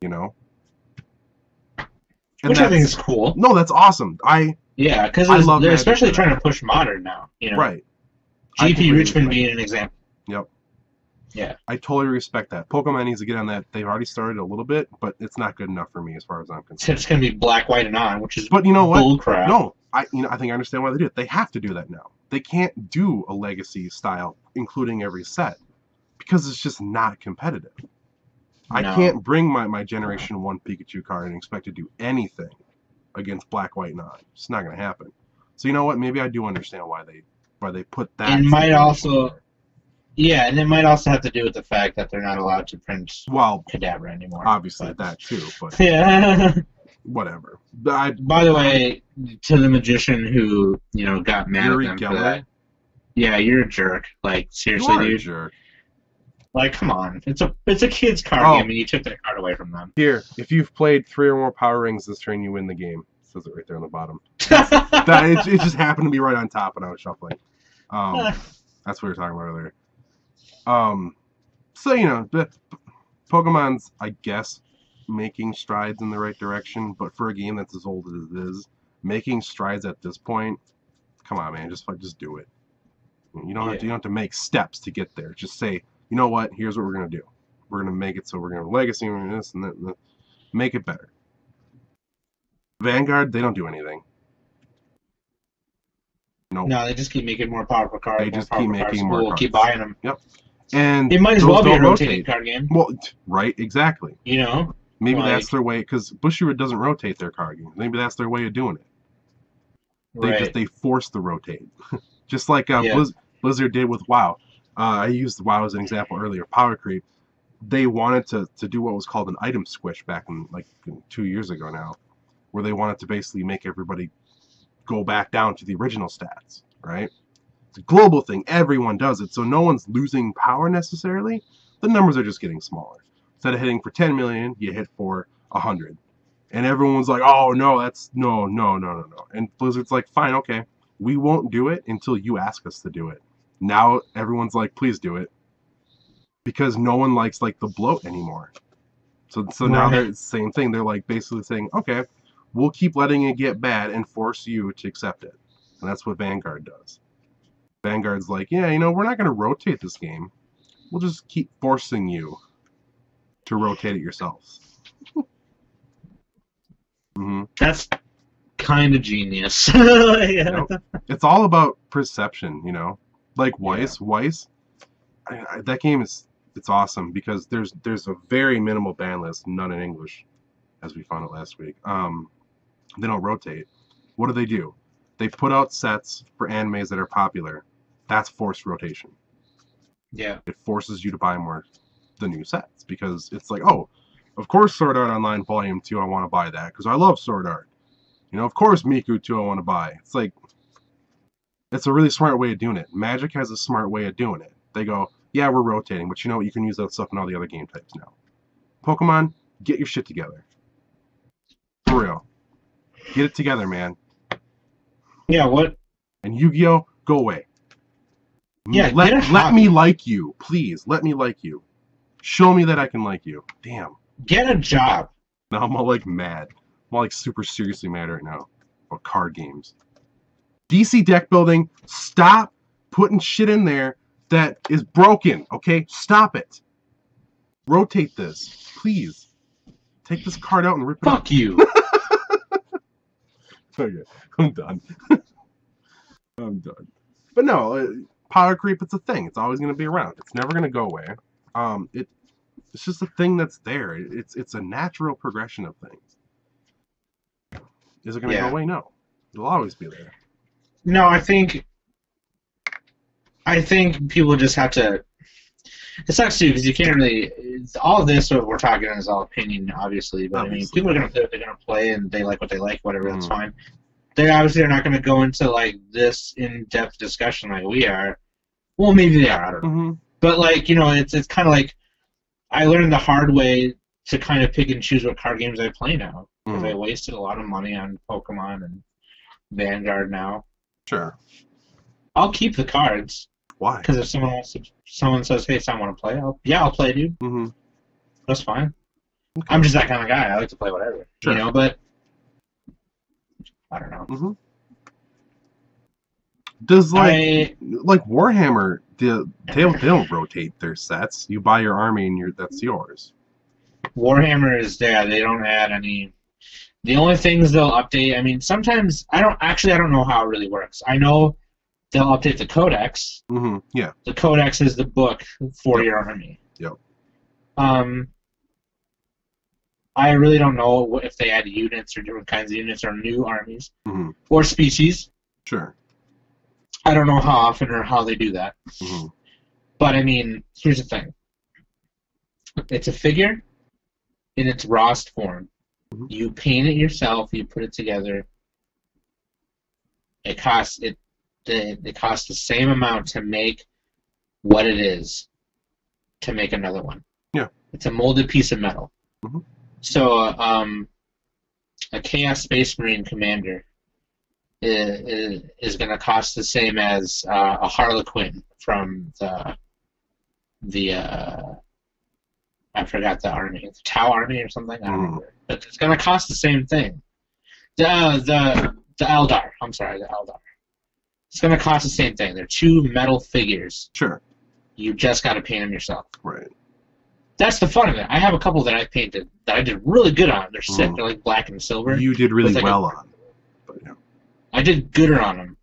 You know? And Which I think is cool. No, that's awesome. Yeah, because I love they're Magic especially for that. trying to push Modern now. You know? Right. I GP completely Richmond respect being an example. Yep. Yeah. I totally respect that. Pokemon needs to get on that. They've already started a little bit, but it's not good enough for me as far as I'm So concerned. it's going to be black, white, and on, which is But you know what? bullcrap. No, I think I understand why they do it. They have to do that now. They can't do a Legacy style, including every set, because it's just not competitive. I No. can't bring my Generation 1 Pikachu card and expect to do anything against black, white, and on. It's not going to happen. So you know what? Maybe I do understand why they put that. It might stipulation also- there. Yeah, and it might also have to do with the fact that they're not allowed to print Well, Kadabra anymore. obviously But- that too, but Yeah. whatever. By the way, to the magician who, got mad Yuri at them Geller? for that. Yeah, you're a jerk. Like, You seriously, are a dude. jerk. Like, come on. It's a kid's card Oh. game, and you took that card away from them. Here, if you've played 3 or more Power Rings this turn, you win the game. It says it right there on the bottom. It just happened to be right on top when I was shuffling. That's what we were talking about earlier. So the Pokemon's, I guess, making strides in the right direction, but for a game that's as old as it is, making strides at this point, come on, man, just do it. You don't have to make steps to get there. Just say, you know what? Here's what we're gonna do. We're gonna make it so we're gonna have Legacy and this and that. And that. Make it better. Vanguard, they don't do anything. No. No, they just keep making more powerful cards. They more just keep powerful making cards. more We'll keep cards. buying them. Yep. And it might as those well be a don't rotating card game. Well, right, exactly. You know, Maybe like, that's their way, because Bushiroad doesn't rotate their card games. Maybe that's their way of doing it. They force the rotate, just like Blizzard did with WoW. I used WoW as an example earlier. Power Creep. They wanted to do what was called an item squish back in 2 years ago now, where they wanted to basically make everybody go back down to the original stats, right? It's a global thing. Everyone does it, so no one's losing power necessarily. The numbers are just getting smaller. Instead of hitting for 10 million, you hit for 100. And everyone's like, oh, no, that's no. And Blizzard's like, fine, okay. We won't do it until you ask us to do it. Now everyone's like, please do it. Because no one likes the bloat anymore. So now they're the same thing. They're basically saying, okay, we'll keep letting it get bad and force you to accept it. And that's what Vanguard does. Vanguard's like, yeah, we're not going to rotate this game. We'll just keep forcing you to rotate it yourselves. Mm-hmm. That's kind of genius. Yeah. It's all about perception, Like Weiss. Yeah. Weiss, that game it's awesome because there's a very minimal ban list, none in English, as we found out last week. They don't rotate. What do? They put out sets for animes that are popular. That's forced rotation. Yeah. It forces you to buy more the new sets because it's like, oh, of course Sword Art Online Volume 2, I want to buy that because I love Sword Art. Of course Miku 2, I want to buy. It's it's a really smart way of doing it. Magic has a smart way of doing it. They go, yeah, we're rotating, but you can use that stuff in all the other game types now. Pokemon, get your shit together. For real. Get it together, man. Yeah, what? And Yu-Gi-Oh, go away. Yeah, let me like you. Please, let me like you. Show me that I can like you. Damn. Get a job. Now I'm all mad. I'm all super seriously mad right now about card games. DC deck building, stop putting shit in there that is broken, okay? Stop it. Rotate this. Please. Take this card out and rip it Fuck you. Okay, I'm done. I'm done. But no, Power Creep, it's a thing. It's always going to be around. It's never going to go away. It's just a thing that's there. It's a natural progression of things. Is it going to go away? No. It'll always be there. No, I think people just have to. It sucks too because you can't really. All of this what we're talking is all opinion, obviously. But I mean, people are gonna play what they're gonna play, and they like what they like, whatever. That's fine. They obviously are not gonna go into this in-depth discussion like we are. Well, maybe they are. I don't know. Mm-hmm. But it's kind of I learned the hard way to kind of pick and choose what card games I play now because I wasted a lot of money on Pokemon and Vanguard now. Sure. I'll keep the cards. Why? Because if someone says, "Hey, I want to play," I'll play, dude. Mm-hmm. That's fine. Okay. I'm just that kind of guy. I like to play whatever, sure. But I don't know. Mm-hmm. Does Warhammer? They don't rotate their sets. You buy your army and that's yours. Warhammer is there. They don't add any. The only things they'll update. I mean, sometimes I don't know how it really works. I know they'll update the codex. Mm-hmm. Yeah. The codex is the book for your army. Yep. I really don't know if they add units or different kinds of units or new armies or species. Sure. I don't know how often or how they do that. Mm-hmm. But I mean, here's the thing. It's a figure in its rawest form. Mm-hmm. You paint it yourself. You put it together. It costs the same amount to make what it is to make another one. Yeah. It's a molded piece of metal. Mm-hmm. So a Chaos Space Marine commander is going to cost the same as a Harlequin from the I forgot the army, the Tau army or something. I don't remember, but it's going to cost the same thing. The Eldar. I'm sorry, the Eldar. It's going to cost the same thing. They're two metal figures. Sure. You just got to paint them yourself. Right. That's the fun of it. I have a couple that I painted that I did really good on. They're sick. They're like black and silver. You did really well on. But yeah. I did gooder on them.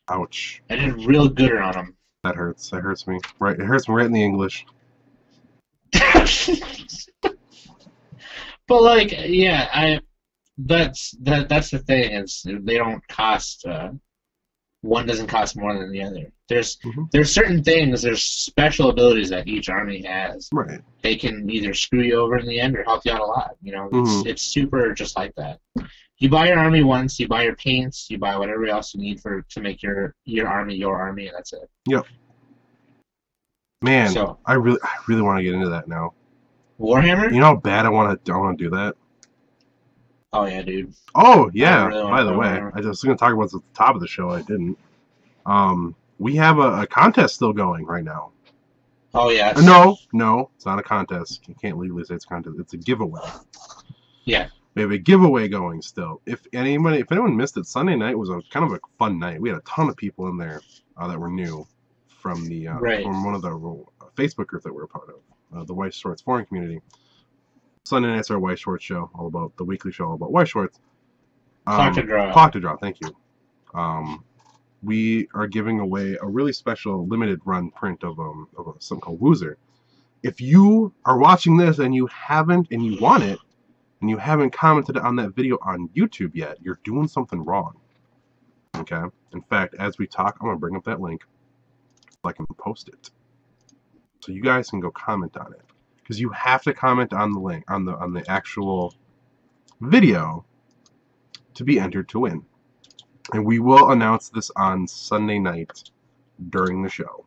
Ouch. I did real gooder on them. That hurts. That hurts me. Right, it hurts me right in the English. But like, yeah, that's the thing is they don't cost. One doesn't cost more than the other. There's certain things, there's special abilities that each army has. Right. They can either screw you over in the end or help you out a lot. You know, it's super just like that. You buy your army once, you buy your paints, you buy whatever else you need to make your army your army, and that's it. Yep. Man, So, I really want to get into that now. Warhammer? You know how bad I want to do that. Oh yeah, dude. Oh yeah. really By the way, Warhammer. I was going to talk about this at the top of the show. I didn't. We have a contest still going right now. Oh yeah. No, it's not a contest. You can't legally say it's a contest. It's a giveaway. Yeah. We have a giveaway going still. If anyone missed it, Sunday night was a kind of a fun night. We had a ton of people in there that were new from the from one of the Facebook groups that we're a part of, the White Shorts forum community. Sunday night's our White Shorts show, all about the weekly show, all about White Shorts. Clock to draw. Clock to draw. Thank you. We are giving away a really special limited run print of something called Woozer. If you are watching this and you want it, and you haven't commented on that video on YouTube yet, you're doing something wrong. Okay? In fact, as we talk, I'm going to bring up that link so I can post it. So you guys can go comment on it. Because you have to comment on the link, on the actual video to be entered to win. And we will announce this on Sunday night during the show.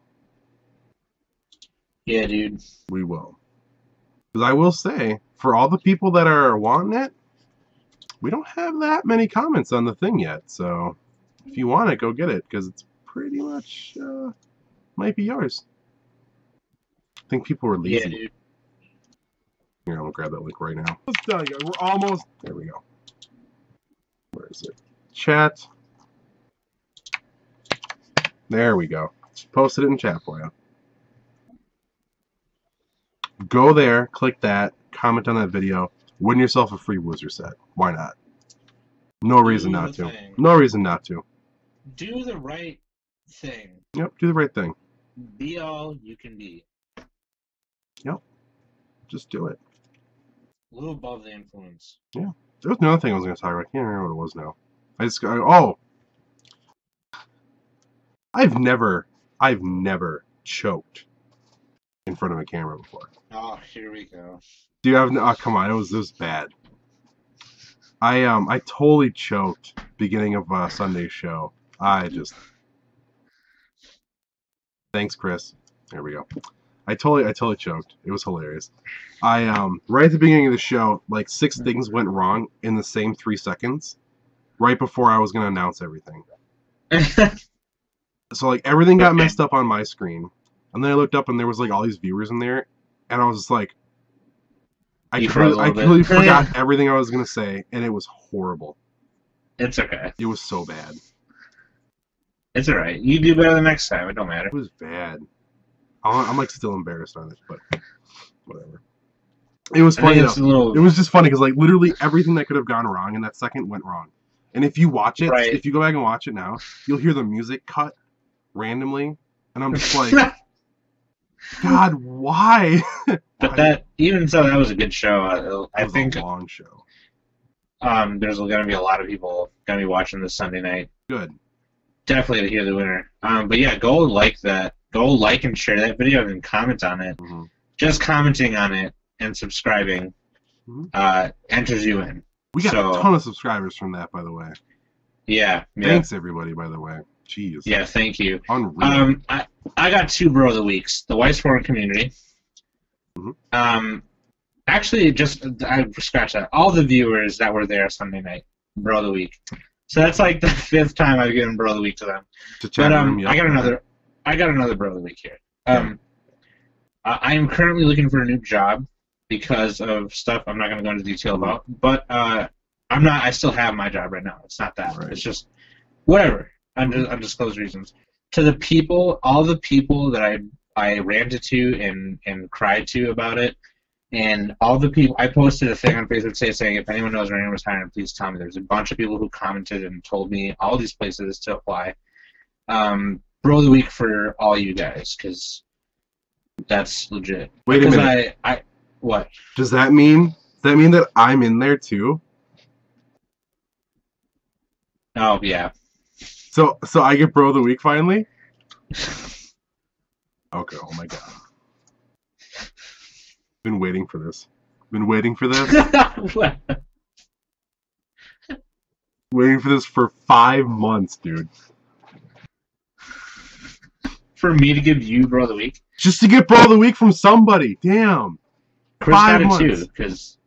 Yeah, dude. We will. Because I will say, for all the people that are wanting it, we don't have that many comments on the thing yet. So if you want it, go get it. Because it's pretty much might be yours. I think people were lazy. Yeah, dude. Here, I'm going to grab that link right now. Let's tell you, we're almost... There we go. Where is it? Chat. There we go. Just posted it in chat for you. Go there, click that, comment on that video, win yourself a free Woozer set. Why not? No reason not to. No reason not to. Do the right thing. Yep, do the right thing. Be all you can be. Yep. Just do it. A little above the influence. Yeah. There was another thing I was going to talk about. I can't remember what it was now. Oh! I've never choked in front of a camera before. Oh, here we go. Dude, come on, it was bad. I totally choked beginning of Sunday's show. Thanks, Chris. There we go. I totally choked. It was hilarious. Right at the beginning of the show, like 6 things went wrong in the same 3 seconds, right before I was gonna announce everything. So like everything got messed up on my screen, and then I looked up and there was like all these viewers in there, and I was just like, I completely forgot everything I was gonna say, and it was horrible. It's okay. It was so bad. It's alright. You do better the next time. It don't matter. It was bad. I'm like still embarrassed on it, but whatever. It was funny though. It was just funny because like literally everything that could have gone wrong in that second went wrong. And if you watch it, if you go back and watch it now, you'll hear the music cut randomly, and I'm just like, God, why? But even so, that was a good show. I think a long show. There's going to be a lot of people going to be watching this Sunday night. Good. Definitely to hear the winner. But yeah, go like that. Go like and share that video and comment on it. Mm-hmm. Just commenting on it and subscribing enters you in. We got a ton of subscribers from that, by the way. Yeah. Thanks, everybody, by the way. Jeez. Yeah, thank you. Unreal. I got 2 Bro of the Weeks. The White Forum community. Mm-hmm. Actually, I scratched that. All the viewers that were there Sunday night, Bro of the Week. So that's like the 5th time I've given Bro of the Week to them. But I got another Bro of the Week here. I am currently looking for a new job because of stuff I'm not going to go into detail about. But I still have my job right now. It's not that. Right. It's just whatever. Undisclosed reasons. To the people, all the people that I ranted to and cried to about it, and all the people, I posted a thing on Facebook saying, if anyone knows where anyone was hiring, please tell me. There's a bunch of people who commented and told me all these places to apply. bro of the week for all you guys, because that's legit. Wait a minute. What? Does that mean that I'm in there too? Oh yeah. So I get bro of the week finally? Okay, oh my god. Been waiting for this. Waiting for this for 5 months, dude. For me to give you bro of the week? Just to get bro of the week from somebody. Damn. Chris 5 got it months. too, because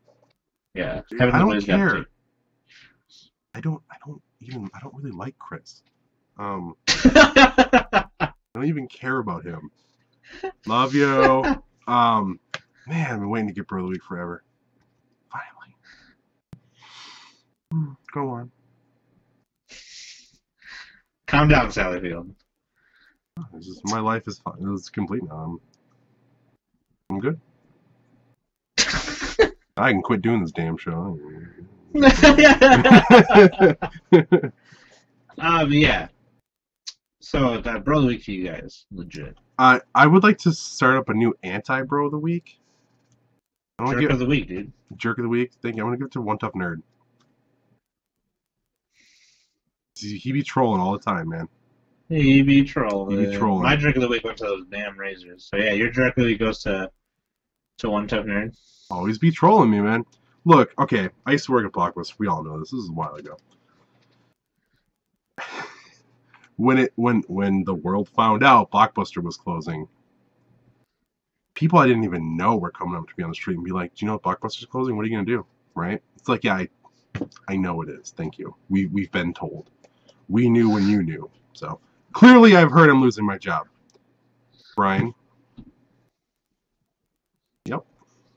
yeah, I don't got care. it I don't really like Chris. I don't even care about him. Love you. Man, I've been waiting to get bro of the week forever. Finally. Go on. Calm down, Sallyfield. My life is fine. It's complete now. I'm good. I can quit doing this damn show. Yeah. So that bro of the week for you guys, legit. I would like to start up a new anti-bro of the week. Jerk of the week, dude. Jerk of the week. Thank you. I'm gonna give it to One Tough Nerd. He be trolling all the time, man. He be trolling. He be trolling. My jerk of the week went to those damn razors. So yeah, your jerk of the week goes to One Tough Nerd. Always be trolling me, man. Look, okay, I used to work at Blockbuster. We all know this. This is a while ago. When the world found out Blockbuster was closing, people I didn't even know were coming up to me on the street and be like, "Do you know Blockbuster's closing? What are you gonna do?" Right? It's like, yeah, I know it is. Thank you. We've been told. We knew when you knew. So clearly, I've heard I'm losing my job. Brian. Yep.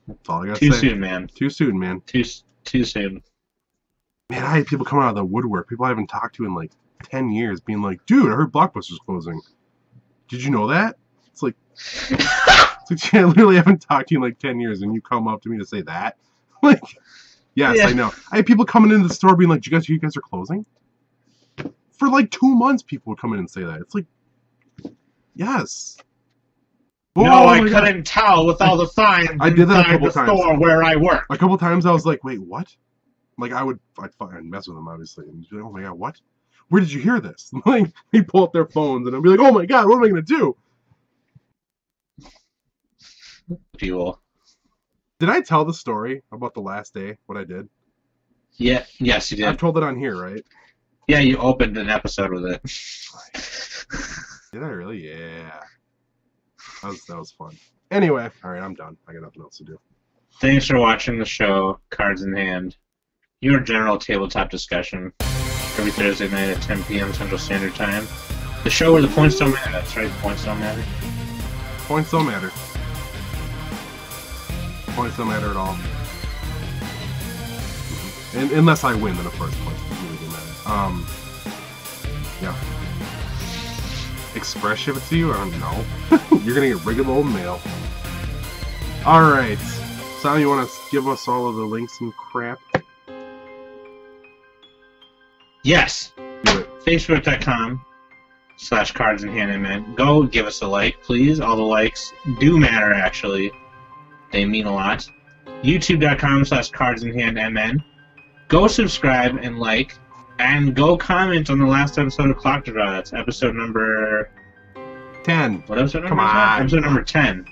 That's all I gotta say. Too soon, man. Too soon, man. Too soon. Man, I had people coming out of the woodwork. People I haven't talked to in like 10 years being like, dude, I heard Blockbuster's closing. Did you know that? It's like, I literally haven't talked to you in like 10 years and you come up to me to say that? Like, yes, yeah. I know. I had people coming into the store being like, do you guys hear you guys are closing? For like 2 months, people would come in and say that. It's like, yes. No, I couldn't tell with all the signs I did that a couple inside the times. store where I work. A couple times I was like, wait, what? Like, I'd mess with them, obviously. And be like, oh my god, what? Where did you hear this? Like, they pull up their phones and I'll be like, oh my god, what am I going to do? People. Did I tell the story about the last day, what I did? Yeah, yes, you did. I've told it on here, right? Yeah, you opened an episode with it. Did I really? Yeah. That was fun. Anyway, alright, I'm done. I got nothing else to do. Thanks for watching the show, Cards in Hand. Your general tabletop discussion every Thursday night at 10 p.m. Central Standard Time. The show where the points don't matter. That's right, points don't matter. Points don't matter. Points don't matter at all. And unless I win, then of course points really do matter. Yeah. Express ship it to you? I don't know. You're gonna get regular old mail. Alright. Sal, you wanna give us all of the links and crap? Yes. Do it. Facebook.com/CardsInHandMN. Go give us a like, please. All the likes do matter, actually. They mean a lot. YouTube.com/CardsInHandMN. Go subscribe and like, and go comment on the last episode of Clock to Draw. That's episode number 10. What episode number? Come on. Episode number 10.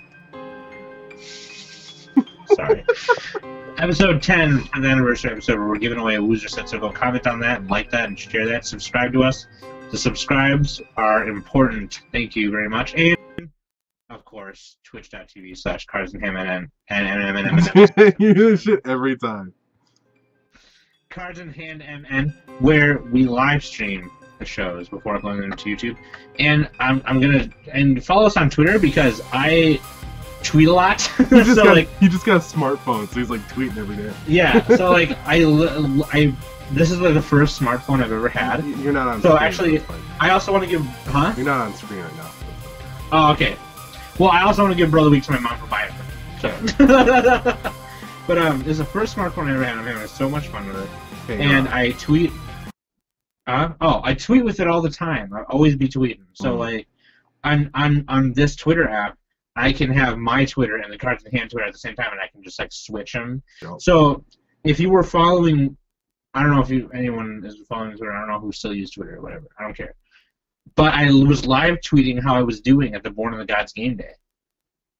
Sorry. Episode 10, the anniversary episode where we're giving away a loser set. So go comment on that and like that and share that. Subscribe to us. The subscribes are important. Thank you very much. And of course, twitch.tv/CardsInHandMN and You do this shit every time. Cards in Hand MN, where we live stream the shows before uploading them to YouTube. And I'm gonna follow us on Twitter because I tweet a lot. He just got a smartphone, so he's like tweeting every day. Yeah, so like this is like the first smartphone I've ever had. You're not on. So screen, actually, I also want to give. Huh? You're not on screen right now. Oh, okay. Well, I also want to give Brother Week to my mom for buying it. So. But this is the first smartphone I ever had. I'm having so much fun with it. Okay, and I tweet. I tweet with it all the time. I always be tweeting. So like, on this Twitter app, I can have my Twitter and the Cards in Hand Twitter at the same time, and I can just like switch them. Yep. So if you were following, I don't know if anyone is following Twitter. I don't know who still uses Twitter or whatever. I don't care. But I was live tweeting how I was doing at the Born of the Gods game day.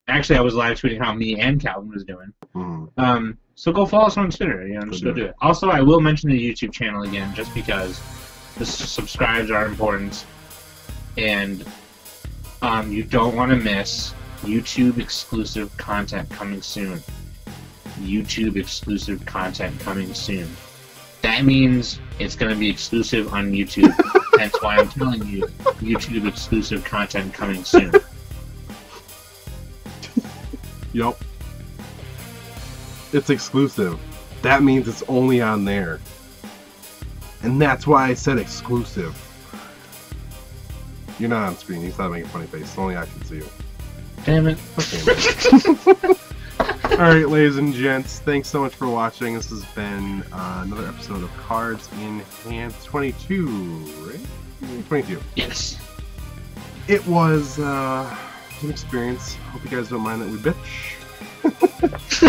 Actually, I was live tweeting how me and Calvin was doing. Mm-hmm. So go follow us on Twitter. Just go do it. Also, I will mention the YouTube channel again, just because the subscribes are important, and you don't want to miss YouTube exclusive content coming soon. YouTube exclusive content coming soon. That means it's going to be exclusive on YouTube. Hence why I'm telling you, YouTube exclusive content coming soon. Yup. It's exclusive. That means it's only on there. And that's why I said exclusive. You're not on screen. You stop making a funny face. Only I can see you. Damn it. Okay. Alright, ladies and gents, thanks so much for watching. This has been another episode of Cards in Hand 22, right? 22. Yes. It was an experience. Hope you guys don't mind that we bitch. Because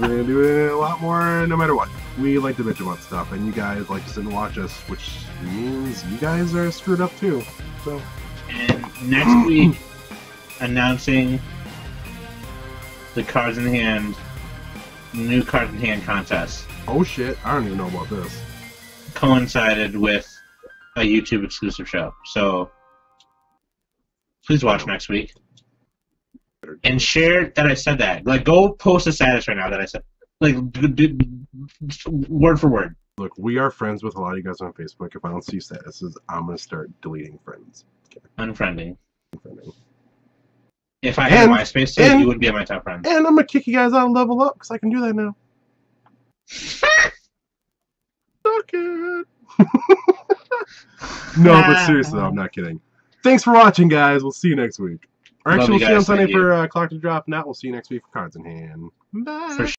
we're going to do it a lot more no matter what. We like to bitch about stuff, and you guys like to sit and watch us, which means you guys are screwed up too. So. And next week, announcing the Cards in Hand, new Cards in Hand contest. Oh shit, I don't even know about this. Coincided with a YouTube exclusive show. So, please watch next week. And share that I said that. Like, go post a status right now that I said. Like, word for word. Look, we are friends with a lot of you guys on Facebook. If I don't see statuses, I'm going to start deleting friends. Okay. Unfriending. Unfriending. If I had MySpace, so you wouldn't be on my top friends. And I'm going to kick you guys out and level up, because I can do that now. Suck it. No, but seriously, though, I'm not kidding. Thanks for watching, guys. We'll see you next week. Or actually, we'll see you on Sunday for Clock to Drop. Not, we'll see you next week for Cards in Hand. Bye.